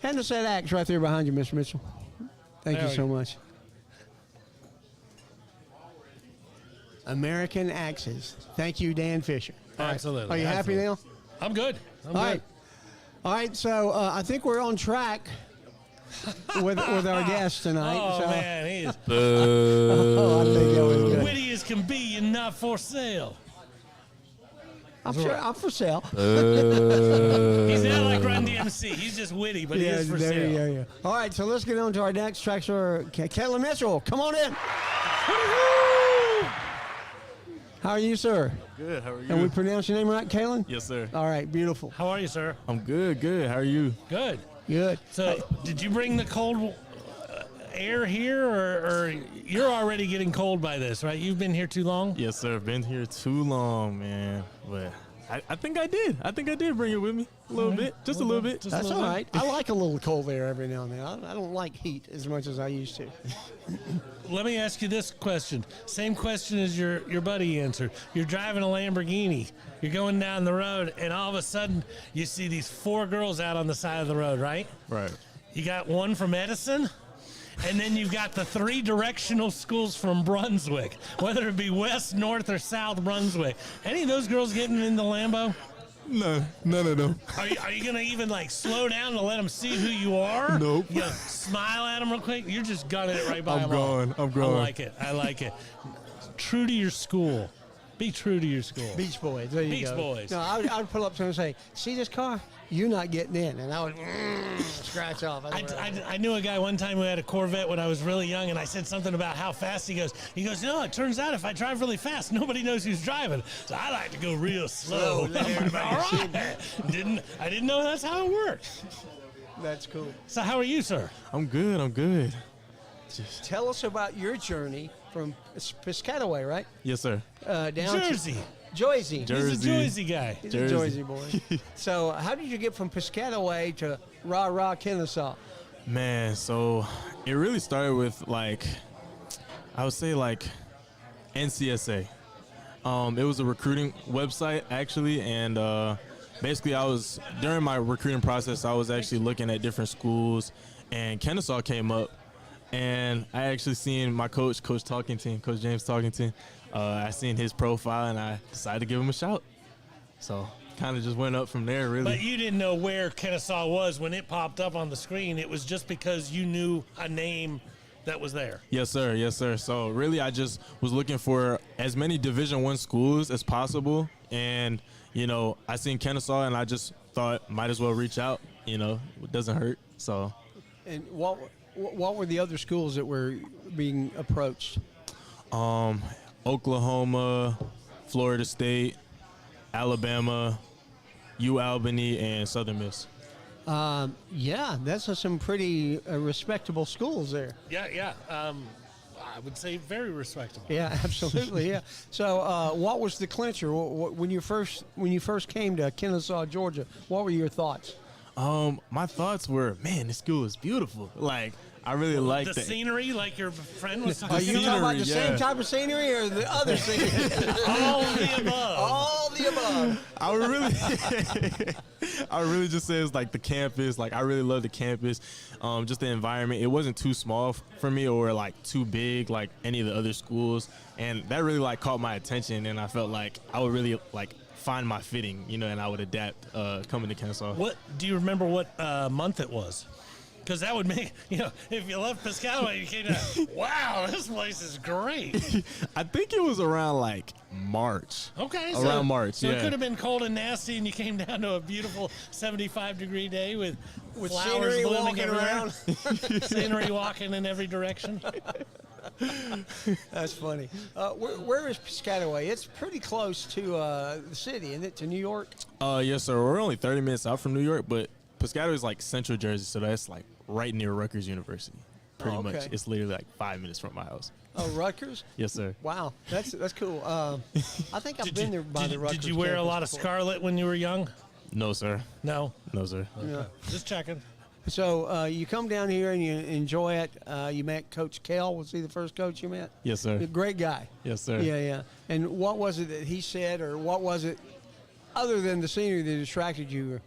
Hand us that axe right there behind you, Mr. Mitchell. Thank There you we so go. much. American Axes. Thank you, Dan Fisher. All right. Absolutely. Are you happy now? I'm good. All right. All right, so I think we're on track with our guest tonight. Oh, so, man, he is Oh, I think that was good. witty as can be and not for sale. I'm for sale. He's not like Run DMC. He's just witty, but he is for there sale. you go. All right, so let's get on to our next track star, Caitlin Mitchell. Come on in. How are you, sir? Good. How are you? And we pronounce your name right, Caitlin? Yes, sir. All right, beautiful. How are you, sir? I'm good. Good. How are you? Good. Good. So, did you bring the cold air here, or you're already getting cold by this, right? You've been here too long? Yes, sir. Been here too long, man. But I think I did. I think I did bring it with me a little bit, just a little bit. Just a That's little all bit. right. I like a little cold air every now and then. I don't like heat as much as I used to. Let me ask you this question. Same question as your buddy answered. You're driving a Lamborghini. You're going down the road, and all of a sudden, you see these 4 girls out on the side of the road, right? Right. You got one from Edison, and then you've got the 3 directional schools from Brunswick, whether it be west, north, or south Brunswick. Any of those girls getting in the Lambo? No, none of them. Are you going to even, like, slow down to let them see who you are? Nope. You gonna smile at them real quick? You're just gunning it right by I'm them all. going. I'm going. I like it. True to your school. Be true to your school. Beach Boys. There you Beach go. Boys. No, I would pull up to him and say, "See this car? You're not getting in," and I would scratch off. I knew a guy one time who had a Corvette when I was really young, and I said something about how fast he goes. No, it turns out if I drive really fast, nobody knows who's driving. So I like to go real slow. Let I'm everybody all right. I didn't know that's how it worked. That's cool. So how are you, sir? I'm good. I'm good. Tell us about your journey from Piscataway, right? Yes, sir. Down Jersey. to Jersey. Jersey. He's a Jersey guy. He's Jersey. a Jersey boy. So how did you get from Piscataway to Rah-Rah, Kennesaw? Man, so it really started with I would say NCSA. It was a recruiting website actually, and basically during my recruiting process, I was actually looking at different schools, and Kennesaw came up, and I actually seen my Coach Talkington, Coach James Talkington. I seen his profile, and I decided to give him a shout. So kind of just went up from there, really. But you didn't know where Kennesaw was when it popped up on the screen. It was just because you knew a name that was there. Yes, sir. Yes, sir. So really, I just was looking for as many Division I schools as possible, and I seen Kennesaw, and I just thought might as well reach out. It doesn't hurt. So. And what were the other schools that were being approached? Oklahoma, Florida State, Alabama, UAlbany, and Southern Miss. Yeah, that's some pretty respectable schools there. Yeah. I would say very respectable. Yeah, absolutely. Yeah. So, what was the clincher when you first came to Kennesaw, Georgia? What were your thoughts? My thoughts were, man, this school is beautiful. I really like the scenery, like your friend was talking Are you talking about the yeah. same type of scenery or the other scenery? All of the above. All the above. I would really just say it's the campus. I really love the campus. Just the environment. It wasn't too small for me or too big like any of the other schools. And that really caught my attention, and I felt like I would really find my fitting, and I would adapt coming to Kennesaw. What do you remember what month it was? Because that would make, if you left Piscataway, you came down, wow, this place is great. I think it was around March. Okay. Around March, so yeah. it could have been cold and nasty, and you came down to a beautiful 75-degree day with flowers scenery blooming walking everywhere. around. Scenery walking in every direction. That's funny. Where is Piscataway? It's pretty close to the city, isn't it, to New York? Yes, sir. We're only 30 minutes out from New York, but Piscataway is Central Jersey, so that's right near Rutgers University. Pretty okay. much. It's literally 5 minutes from my house. Oh, Rutgers? Yes, sir. Wow, that's cool. I think I've been there by the Rutgers. Did you wear a campus lot of before. scarlet when you were young? No, sir. No. No, sir. Yeah. Just checking. So you come down here and you enjoy it. You met Coach Kell. Was he the first coach you met? Yes, sir. A great guy. Yes, sir. Yeah. And what was it that he said, or what was it other than the scenery that attracted you?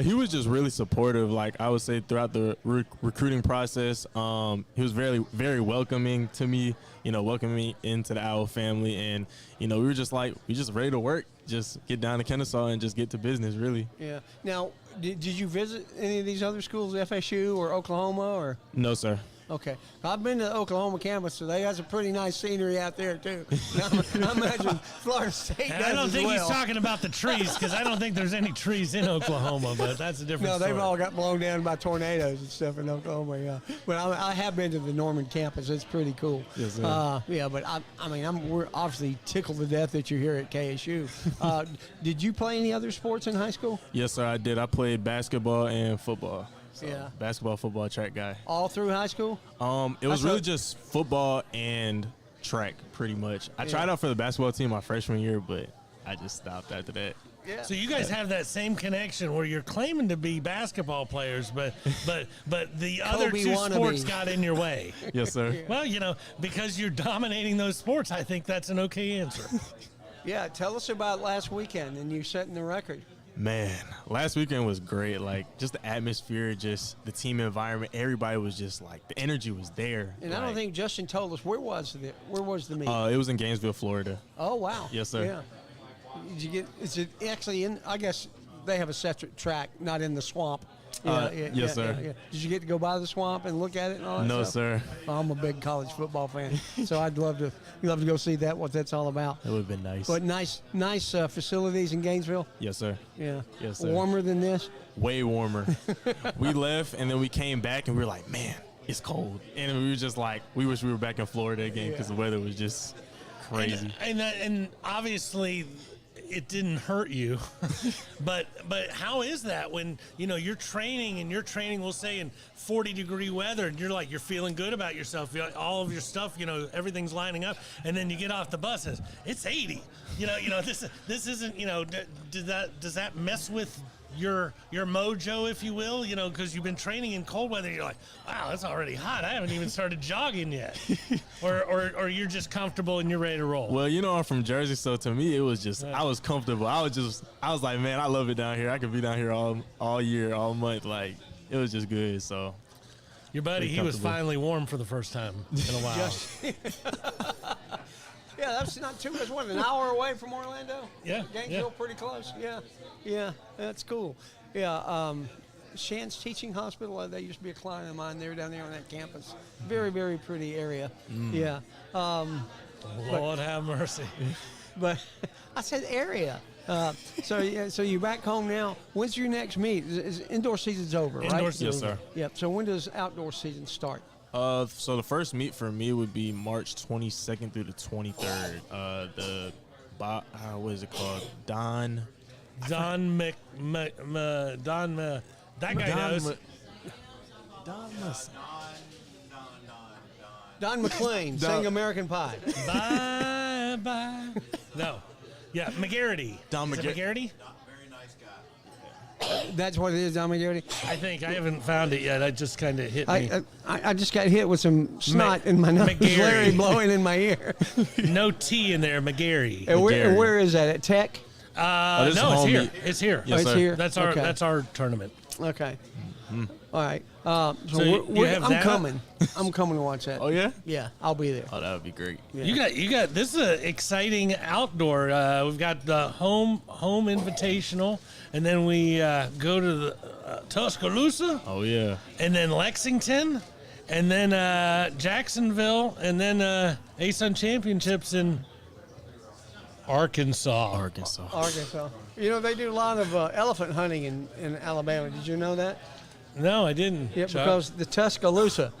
He was just really supportive. I would say throughout the recruiting process, he was very, very welcoming to me. Welcoming me into the Owl family, and we were just ready to work. Just get down to Kennesaw and just get to business, really. Yeah. Now, did you visit any of these other schools, FSU or Oklahoma, or? No, sir. Okay. I've been to the Oklahoma campus, so they got some pretty nice scenery out there, too. I imagine Florida State And does I don't as think well. he's talking about the trees, because I don't think there's any trees in Oklahoma, but that's a different No, story. they've all got blown down by tornadoes and stuff in Oklahoma, yeah. But I have been to the Norman campus. It's pretty cool. Yes, sir. Yeah, but we're obviously tickled to death that you're here at KSU. Did you play any other sports in high school? Yes, sir, I did. I played basketball and football. So Yeah. basketball, football, track guy. All through high school? It was That's really a- just football and track, pretty much. I tried out for the basketball team my freshman year, but I just stopped after that. Yeah. So you guys have that same connection where you're claiming to be basketball players, but the other Kobe two wannabe. sports got in your way. Yes, sir. Well, because you're dominating those sports, I think that's an okay answer. Yeah, tell us about last weekend and you setting the record. Man, last weekend was great. Like, just the atmosphere, just the team environment. Everybody was just like, the energy was there. And I don't think Justin told us where was the meet. It was in Gainesville, Florida. Oh wow. Yes, sir. Yeah. Did you get? Is it actually in? I guess they have a separate track, not in the swamp. Yes, sir. Yeah. Did you get to go by the swamp and look at it? And all that No, stuff? sir. I'm a big college football fan, so I'd love to go see that. What that's all about. It would have been nice. But nice facilities in Gainesville. Yes, sir. Yeah. Yes, sir. Warmer than this. Way warmer. We left, and then we came back, and we were like, man, it's cold. And we were just like, we wish we were back in Florida again because the weather was just crazy. And obviously, it didn't hurt you, but how is that when you're training and you're training, we'll say in 40-degree weather, and you're feeling good about yourself, all of your stuff, everything's lining up, and then you get off the bus and it's 80. This isn't. Does that mess with your mojo, if you will, because you've been training in cold weather, you're like, wow, it's already hot. I haven't even started jogging yet. or you're just comfortable and you're ready to roll. Well, I'm from Jersey, so to me, it was just, I was comfortable. I was like, man, I love it down here. I could be down here all year, all month. Like, it was just good, so. Your buddy, he was finally warm for the first time in a while. Yeah, that's not too much. What, an hour away from Orlando? Yeah, Gainesville, yeah. pretty close. Yeah, that's cool. Yeah, Shands Teaching Hospital, they used to be a client of mine. They were down there on that campus. Very, very pretty area. Yeah. Lord have mercy. But I said area. So you're back home now. When's your next meet? Indoor season's over, right? Indoor Yes, season. sir. Yep. So when does outdoor season start? So the first meet for me would be March 22nd through the 23rd. What is it called? That guy knows. Don McLean sang American Pie. Bye. No. Yeah, McGarity. Don Is it McGarity? That's what it is, Don McGarity. I think. I haven't found it yet. I just kind of hit me. I just got hit with some snot in my nose. McGarry. Larry blowing in my ear. No T in there, McGarry. And McGarry. where is that? At Tech? this No, is it's home here. meet. It's here. Yes, It's sir. here. That's our Okay. that's our tournament. Okay. All right. So you have I'm that? coming. I'm coming to watch that. Oh, yeah? Yeah, I'll be there. Oh, that would be great. Yeah. You got this is an exciting outdoor. We've got the home invitational, and then we go to the Tuscaloosa, Oh, yeah. and then Lexington, and then Jacksonville, and then ASUN Championships in Arkansas. Arkansas. They do a lot of elephant hunting in Alabama. Did you know that? No, I didn't. Yeah, Chuck. because the Tuscaloosa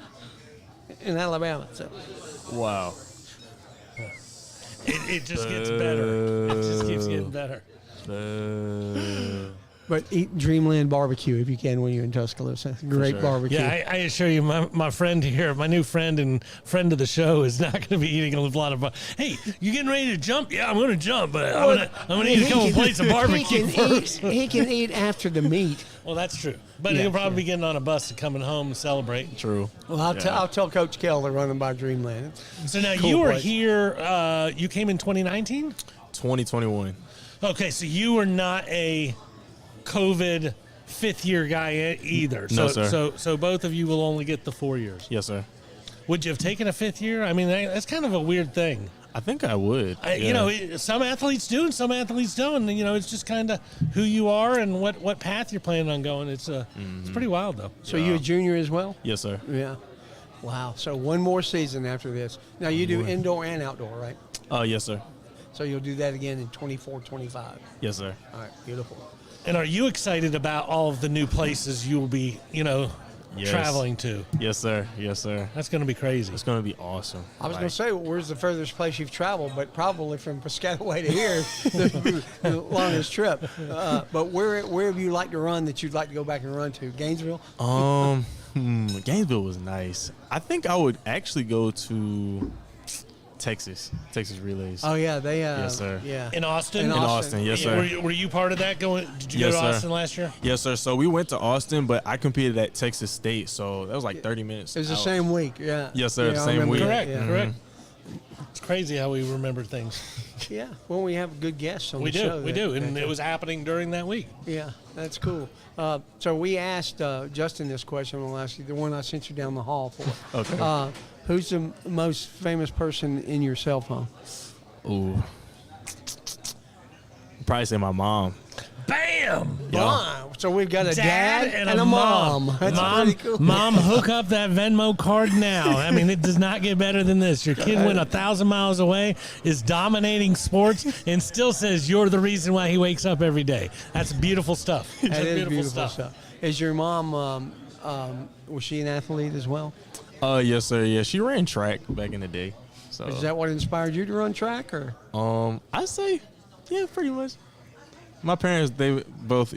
in Alabama. So. Wow. it just gets better. It just keeps getting better. But eat Dreamland barbecue if you can when you're in Tuscaloosa. Great sure. barbecue. Yeah, I assure you, my friend here, my new friend and friend of the show, is not going to be eating a lot of. Hey, you getting ready to jump? Yeah, I'm going to jump, but I'm going to eat a couple plates of barbecue first. He can eat after the meat. Well, that's true, but Yeah, he'll probably be getting on a bus and coming home and celebrating. True. Well, I'll tell Coach Kell to run him by Dreamland. So now Cool you were place. here. You came in 2019. 2021. Okay, so you were not a COVID fifth-year guy either. No, sir. So both of you will only get the 4 years. Yes, sir. Would you have taken a fifth year? I mean, that's kind of a weird thing. I think I would. Some athletes do and some athletes don't. And, it's just kind of who you are and what path you're planning on going. It's pretty wild, though. So you a junior as well? Yes, sir. Yeah. Wow. So one more season after this. Now you do indoor and outdoor, right? Yes, sir. So you'll do that again in 24, 25. Yes, sir. All right. Beautiful. And are you excited about all of the new places you will be, Yes. traveling to. Yes, sir. Yes, sir. That's going to be crazy. It's gonna be awesome. I was Like, going to say, where's the furthest place you've traveled? But probably from Piscataway to here, the longest trip. But where have you liked to run that you'd like to go back and run to? Gainesville? Gainesville was nice. I think I would actually go to Texas relays. Oh yeah, they. Yes, sir. Yeah. In Austin? In In Austin, yes, sir. Were you part of that? Did you Yes, go to sir. Austin last year? Yes, sir. So we went to Austin, but I competed at Texas State, so that was like 30 minutes. It was the out. same week. Yeah. Yes, sir, Yeah, the I same remember week. that, Correct. Yeah. Correct. It's crazy how we remember things. Yeah. Well, we have good guests on We the do. show. We do. And it was happening during that week. Yeah, that's cool. So we asked Justin this question. We'll ask you the one I sent you down the hall for. Okay. Who's the most famous person in your cell phone? Ooh. Probably say my mom. Bam! Yeah. Wow. So we've got a dad, and a mom. That's mom, pretty cool. Mom, hook up that Venmo card now. I mean, it does not get better than this. Your kid went 1,000 miles away, is dominating sports, and still says you're the reason why he wakes up every day. That's beautiful stuff. That's That is beautiful stuff. Is your mom? Was she an athlete as well? Yes, sir. Yeah, she ran track back in the day. So Is that what inspired you to run track, or? I say, yeah, pretty much. My parents, they both,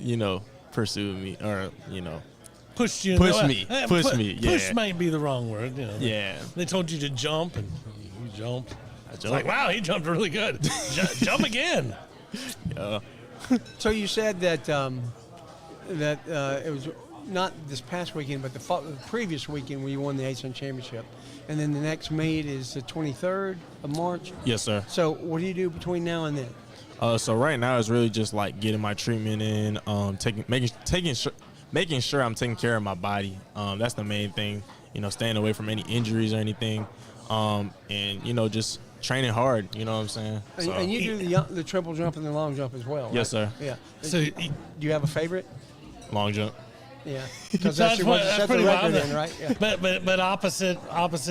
pursued me, or Pushed you. Push me. Push me, yeah. Push might be the wrong word. yeah. They told you to jump, and you jumped. I It's like, wow, he jumped really good. Jump again. Yeah. So you said that it was not this past weekend, but the previous weekend when you won the ASUN championship, and then the next meet is the 23rd of March. Yes, sir. So what do you do between now and then? So right now it's really just like getting my treatment in, making sure I'm taking care of my body. That's the main thing. Staying away from any injuries or anything, and just training hard. You know what I'm saying? So, And you do the triple jump and the long jump as well, right? Yes, sir. Yeah. So Do you have a favorite? long jump. Yeah. Because that's what you set the record in, right? Yeah. But opposite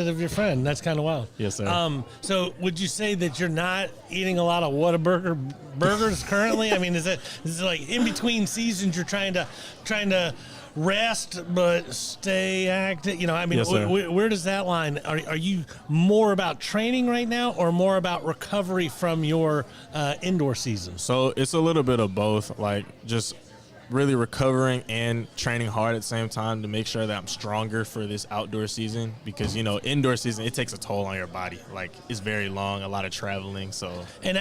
of your friend. That's kind of wild. Yes, sir. So would you say that you're not eating a lot of Whataburger burgers currently? I mean, is it like in between seasons you're trying to rest but stay active? Yes, sir. Where does that line? Are you more about training right now, or more about recovery from your indoor season? So it's a little bit of both, like just really recovering and training hard at the same time to make sure that I'm stronger for this outdoor season, because indoor season, it takes a toll on your body. Like, it's very long, a lot of traveling. So And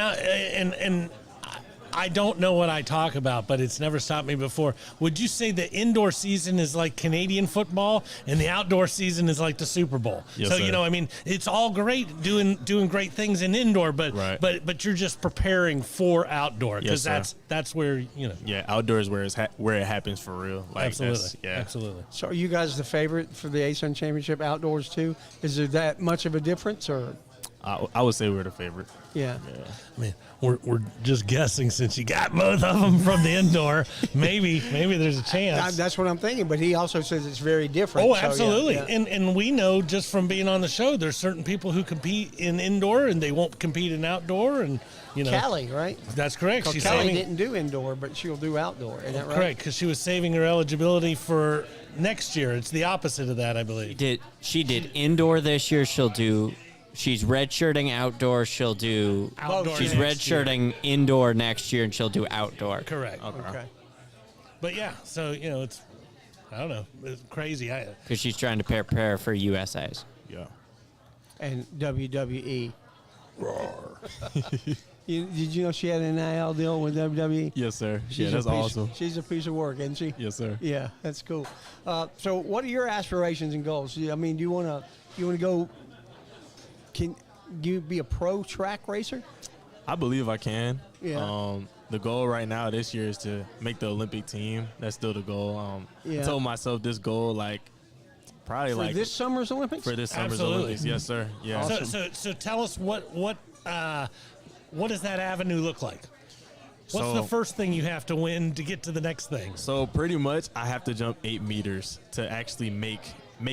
I don't know what I talk about, but it's never stopped me before. Would you say the indoor season is like Canadian football and the outdoor season is like the Super Bowl? Yes, so sir. it's all great doing great things in indoor, but Right. but you're just preparing for outdoor, because Yes, sir. that's where yeah, outdoors where where it happens for real. Like, absolutely that's- yeah. absolutely. So are you guys the favorite for the ASUN championship outdoors too? Is there that much of a difference, or? I would say we're the favorite. Yeah. I mean, we're just guessing, since you got both of them from the indoor. Maybe there's a chance. That's what I'm thinking, but he also says it's very different. Oh, so, yeah, absolutely. yeah. And we know just from being on the show, there's certain people who compete in indoor and they won't compete in outdoor. And, Callie, right? that's correct. Because She's Callie saving, didn't do indoor, but she'll do outdoor. Isn't that right? correct, because she was saving her eligibility for next year. It's the opposite of that, I She believe. did indoor this year. She's redshirting outdoor. She'll do. Outdoor She's next year. redshirting indoor next year, and she'll do outdoor. Correct. Okay. But yeah, so, it's, I don't know, it's crazy. Because she's trying to prepare for USA's. Yeah. And WWE. Did you know she had an NIL deal with WWE? Yes, sir. She's That's a piece, awesome. She's a piece of work, isn't she? Yes, sir. Yeah, that's cool. So, what are your aspirations and goals? I mean, do you want to go? Can you be a pro track racer? I believe I can. Yeah. The goal right now this year is to make the Olympic team. That's still the goal. Yeah. I told myself this goal, probably For this summer's Olympics? for this summer's Absolutely. Olympics. Yes, sir. Yeah. So tell us what does that avenue look like? What's the So- first thing you have to win to get to the next thing? So pretty much, I have to jump 8 meters to actually make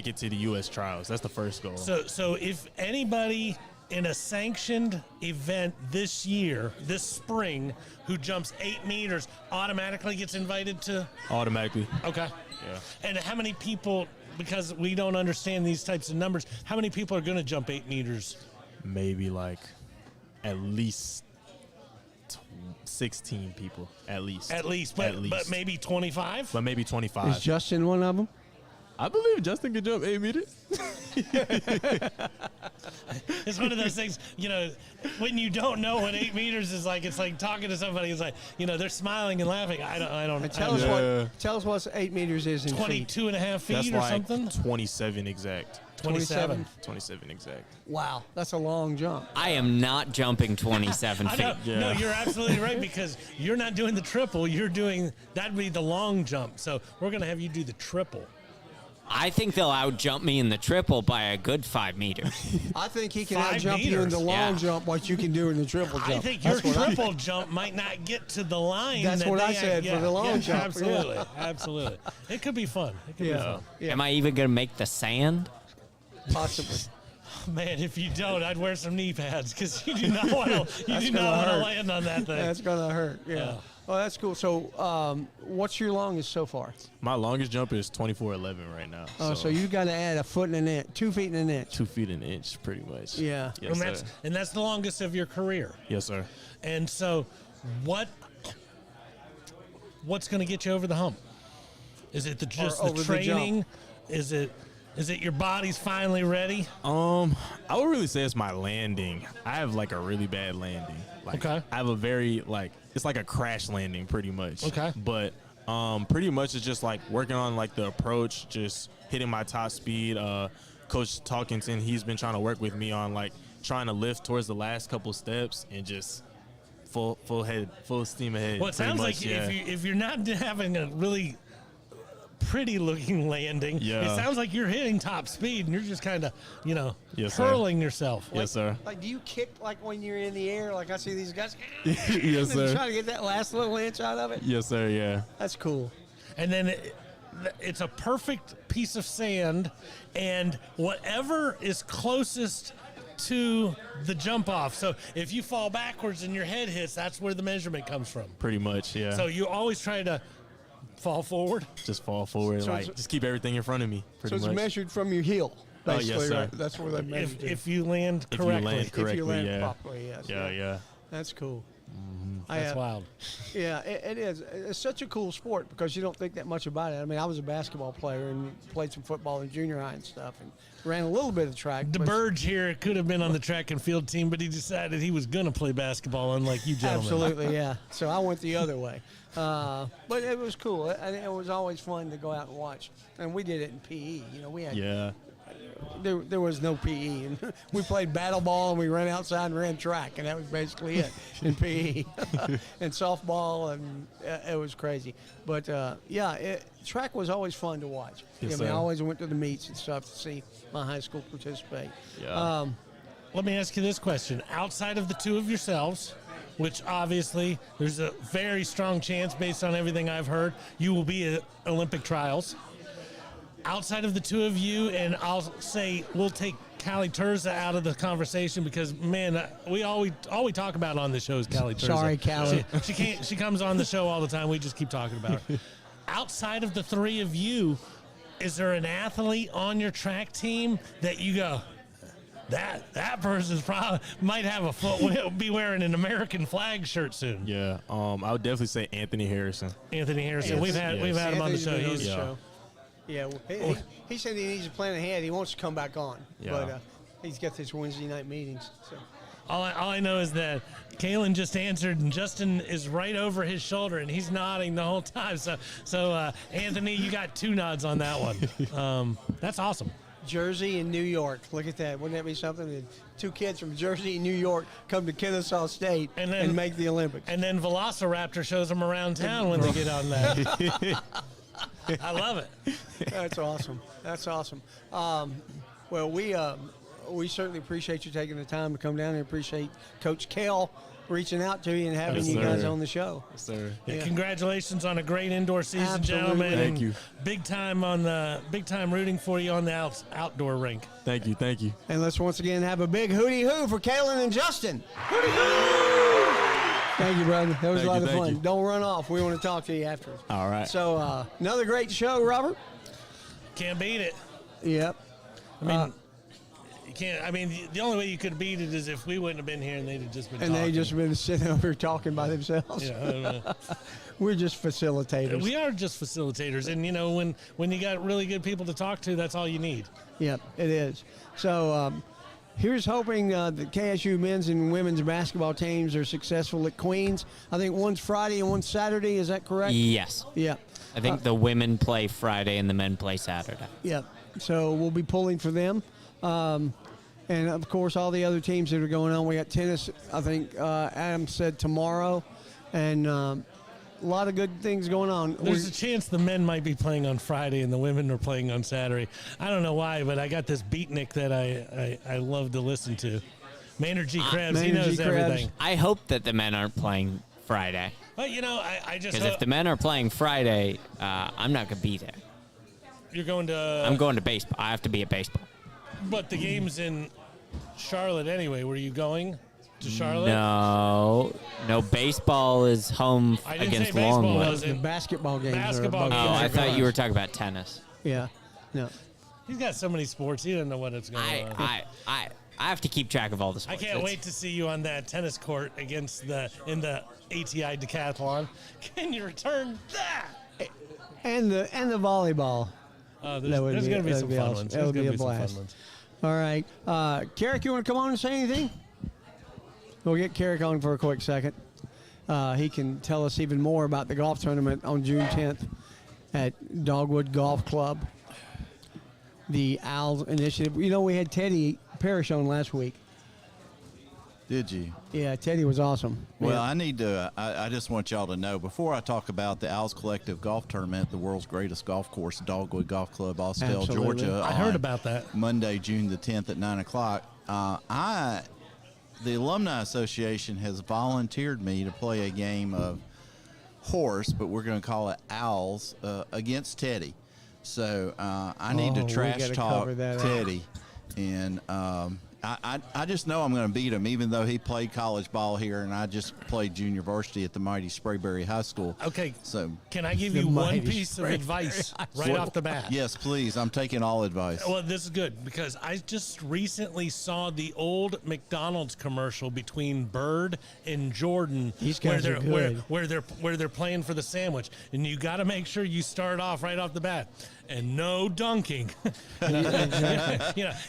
it to the U.S. trials. That's the first goal. So if anybody in a sanctioned event this year, this spring, who jumps 8 meters automatically gets invited to? Automatically. Okay. Yeah. And how many people because we don't understand these types of numbers, how many people are going to jump 8 meters? Maybe like at least 16 people, at least. At least, but maybe 25? But maybe 25. Is Justin one of them? I believe Justin can jump 8 meters. It's one of those things, when you don't know what 8 meters is like, it's like talking to somebody who's like, they're smiling and laughing. I don't. And tell us what 8 meters is in feet. 22 and a half feet That's or like something. 27 exact. 27. 27 exact. Wow, that's a long jump. I am not jumping 27 I feet. know, Yeah. No, you're absolutely right, because you're not doing the triple. That'd be the long jump. So we're going to have you do the triple. I think they'll outjump me in the triple by a good 5 meters. I think he can 5 outjump you in the meters. long Yeah. jump what you can do in the triple jump. I think your That's what triple jump might not get to the line. That's that what they I said for the long jump, Absolutely, yeah. absolutely. It could be fun. It could be Yeah. fun. Yeah. Am I even going to make the sand? Possibly. Man, if you don't, I'd wear some knee pads, because you do not want to hurt. land on that thing. That's gonna hurt. Yeah. Oh, that's cool. So, what's your longest so far? My longest jump is 24.11 right now. Oh, so you got to add a foot and an inch, 2 feet and an inch. 2 feet an inch, pretty much. Yeah. Yes, and sir. that's the longest of your career. Yes, sir. And so, what's going to get you over the hump? Is it just the over the training? Is it your body's finally ready? I would really say it's my landing. I have like a really bad landing. Like, Okay. I have a very it's like a crash landing pretty much. Okay. But pretty much it's just like working on like the approach, just hitting my top speed. Coach Talkington, he's been trying to work with me on like trying to lift towards the last couple steps and just full steam ahead. Well, it pretty sounds much, like yeah. if you're not having a really pretty looking landing, Yeah. it sounds like you're hitting top speed and you're just kind of, Yes, sir. hurling yourself. Yes, sir. Like, do you kick like when you're in the air? Like I see these guys. Yes, sir. Trying to get that last little inch out of it. Yes, sir. Yeah. That's cool. And then it's a perfect piece of sand, and whatever is closest to the jump off. So if you fall backwards and your head hits, that's where the measurement comes from. Pretty much. Yeah. So you always try to fall forward. just fall forward, So like it's- just keep everything in front of me. So Pretty it's much. measured from your heel. Oh, yes, Basically, sir. right? That's where they measure. If you land If you correctly. land If you correctly, land yeah. properly, yes. Yeah. That's cool. That's wild. Yeah, it is. It's such a cool sport because you don't think that much about it. I mean, I was a basketball player and played some football in junior high and stuff, and ran a little bit of track. The but- Burge here could have been on the track and field team, but he decided he was going to play basketball, unlike you gentlemen. Absolutely, yeah. So I went the other way, but it was cool. It was always fun to go out and watch, and we did it in PE. We had Yeah. there was no PE, and we played battle ball and we ran outside and ran track, and that was basically it in PE and softball, and it was crazy. But track was always fun to watch. Yes, I sir. always went to the meets and stuff to see my high school participate. Yeah. Let me ask you this question. Outside of the two of yourselves, which obviously there's a very strong chance based on everything I've heard, you will be at Olympic trials. Outside of the two of you, and I'll say we'll take Callie Terza out of the conversation because, man, all we talk about on the show is Callie Terza. Sorry, Callie. She comes on the show all the time. We just keep talking about her. Outside of the three of you, is there an athlete on your track team that you go, that person's probably might have a foot, be wearing an American flag shirt soon? Yeah. I would definitely say Anthony Harrison. Anthony Harrison. Yes. We've had him on the Anthony's show. been on He's the show. Yeah, well, he said he needs to plan ahead. He wants to come back on, Yeah. but he's got these Wednesday night meetings. So. all I know is that Kalen just answered, and Justin is right over his shoulder, and he's nodding the whole time. So Anthony, you got 2 nods on that one. That's awesome. Jersey and New York. Look at that. Wouldn't that be something? That 2 kids from Jersey and New York come to Kennesaw State and make the Olympics. And then Velociraptor shows them around town when they get on that. I love it. That's awesome. That's awesome. Well, we certainly appreciate you taking the time to come down and appreciate Coach Kell reaching out to you and having Yes, you guys sir. on the show. Yes, sir. Yeah. Congratulations on a great indoor season, Absolutely. gentlemen. Thank and you. Big time rooting for you on the outdoor rink. Thank you. Thank you. And let's once again have a big hootie hoo for Kalen and Justin. Hootie hoo! Thank you, brother. That was Thank a lot you, of thank fun. you. Don't run off. We want to talk to you after. All right. So another great show, Robert. Can't beat it. Yep. I mean, you can't. I mean, the only way you could beat it is if we wouldn't have been here and they'd have just been. And talking. they just been sitting over here talking by themselves. Yeah, I don't know. We're just facilitators. We are just facilitators, and you know, when you got really good people to talk to, that's all you need. Yep, it is. So here's hoping the KSU men's and women's basketball teams are successful at Queens. I think one's Friday and one's Saturday. Is that correct? Yes. Yeah. I think the women play Friday and the men play Saturday. Yep. So we'll be pulling for them. And, of course, all the other teams that are going on. We got tennis, I think Adam said tomorrow. And a lot of good things going on. There's a chance the men might be playing on Friday and the women are playing on Saturday. I don't know why, but I got this beatnik that I love to listen to. Maynard G. Krebs, he Maynard knows G. Krebs. everything. I hope that the men aren't playing Friday. But, you know, I just Because if the men are playing Friday, I'm not going to be there. you're going to. I'm going to baseball. I have to be at baseball. But the game's in Charlotte anyway. Were you going to Charlotte? No, baseball is home I didn't against say baseball Longwood. was The it. basketball games Basketball are games Oh, are I thought going you on. were talking about tennis. Yeah. No. He's got so many sports. He doesn't know what it's going on. I have to keep track of all the I sports. can't It's- wait to see you on that tennis court against in the ATI decathlon. Can you return that? And the volleyball. There's That would going to be that'd some be fun awesome. ones. That There's would going be to a be some blast. fun ones. All right. Carrick, you want to come on and say anything? We'll get Carrick on for a quick second. He can tell us even more about the golf tournament on June 10th at Dogwood Golf Club. The Owls Initiative. You know, we had Teddy Parrish on last week. Did you? Yeah, Teddy was awesome. Well, Yeah. I need to. I just want y'all to know before I talk about the Owls Collective Golf Tournament, the world's greatest golf course, Dogwood Golf Club, Austell, Absolutely. Georgia. I heard on about that. Monday, June the 10th at 9:00. The Alumni Association has volunteered me to play a game of horse, but we're going to call it Owls against Teddy. So I need Oh, to we trash gotta talk cover that up. Teddy, and I just know I'm going to beat him, even though he played college ball here, and I just played junior varsity at the mighty Sprayberry High School. Okay. So Can I give The you one mighty piece of advice right off the bat? yes, please. I'm taking all advice. Well, this is good because I just recently saw the old McDonald's commercial between Bird and Jordan. These guys where are they're good. where they're playing for the sandwich, and you got to make sure you start off right off the bat, and no dunking.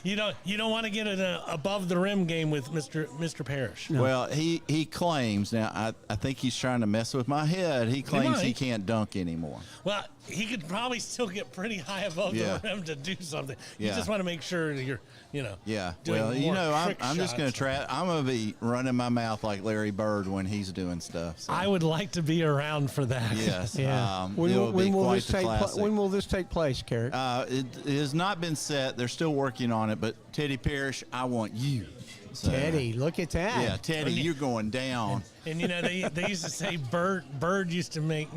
You don't want to get an above the rim game with Mr. Parrish. Well, he claims now. I think he's trying to mess with my head. He claims he might. can't dunk anymore. Well, he could probably still get pretty high above Yeah. the rim to do something. You Yeah. just want to make sure that you're, Yeah. doing Well, more I'm trick just going shots. to try. I'm going to be running my mouth like Larry Bird when he's doing stuff. So. I would like to be around for that. Yes. Yeah. It'll be will quite this the take classic. when will this take place, Carrick? It has not been set. They're still working on it. But Teddy Parrish, I want you. So, Teddy, look at that. Yeah, Teddy, you're going down. And they used to say Bird used to make,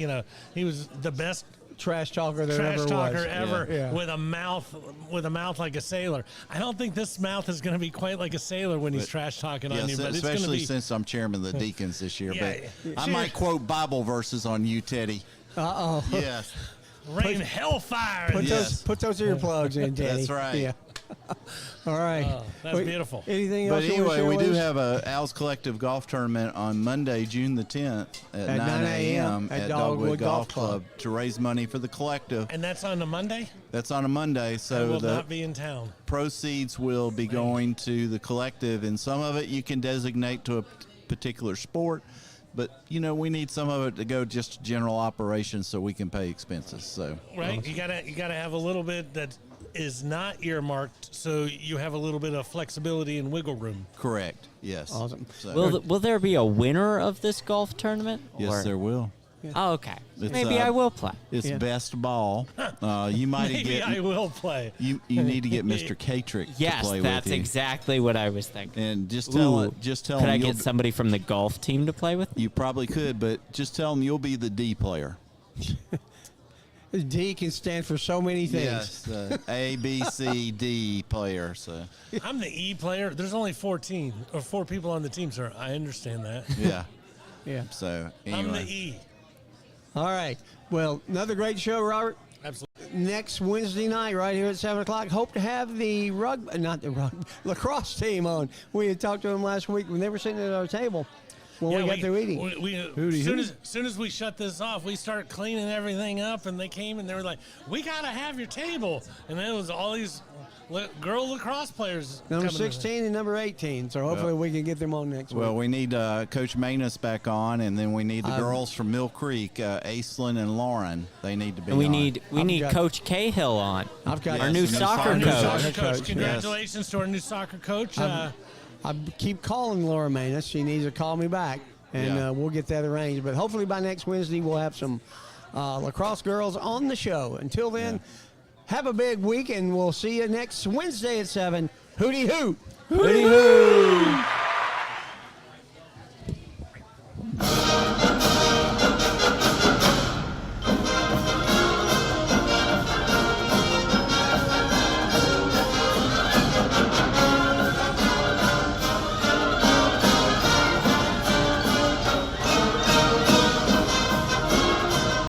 he was the best Trash talker there trash ever talker was. ever Yeah. with a mouth like a sailor. I don't think this mouth is going to be quite like a sailor when he's trash talking on Yes, you, but it's going to especially be since I'm chairman of the deacons this year. Yeah, but I might quote Bible verses on you, Teddy. Uh-oh. Yes. rain hellfire. Put Yes. put those earplugs in, Teddy. That's right. Yeah. All right. That's beautiful. Anything else But you wanna anyway, share we with do us? have a Owls Collective Golf Tournament on Monday, June the 10th at 9 a.m. at Dogwood Golf Club to raise money for the collective. And that's on a Monday? That's on a Monday, I so will the not be in town. proceeds will be going to the collective, and some of it you can designate to a particular sport. But, we need some of it to go just to general operations so we can pay expenses. So Right? You gotta have a little bit that is not earmarked, so you have a little bit of flexibility and wiggle room. correct. Yes. Awesome. So, Will there be a winner of this golf tournament? yes, Or- there will. Oh, okay. It's, Maybe I will play. It's Yeah. best ball. You might Maybe get. I will play. You need to get Mr. Katrick Yes, to play that's with you. exactly what I was thinking. And just tell Ooh, tell Could him I you'll get somebody from the golf team to play with? You probably could, but just tell him you'll be the D player. D can stand for so many things. A, B, C, D player. So I'm the E player. There's only 4 people on the team, sir. I understand that. yeah. Yeah. So I'm the anyway, E. All right. Well, another great show, Robert. Absolutely. next Wednesday night right here at 7 o'clock. Hope to have the lacrosse team on. We had talked to them last week when they were sitting at our table when we got through eating. As soon as we shut this off, we start cleaning everything up, and they came and they were like, "We gotta have your table," and then it was all these girl lacrosse players. Number 16 and number 18. So hopefully we can get them on next week. Well, we need Coach Manus back on, and then we need the girls from Mill Creek, Aislinn and Lauren. They need to be And we on. need Coach Cahill on. I've got our new soccer coach. Congratulations to our new soccer coach. I keep calling Laura Manus. She needs to call me back, and we'll get that arranged. But hopefully by next Wednesday we'll have some lacrosse girls on the show. Until then, have a big week, and we'll see you next Wednesday at 7. Hooty hoo! Hooty hoo!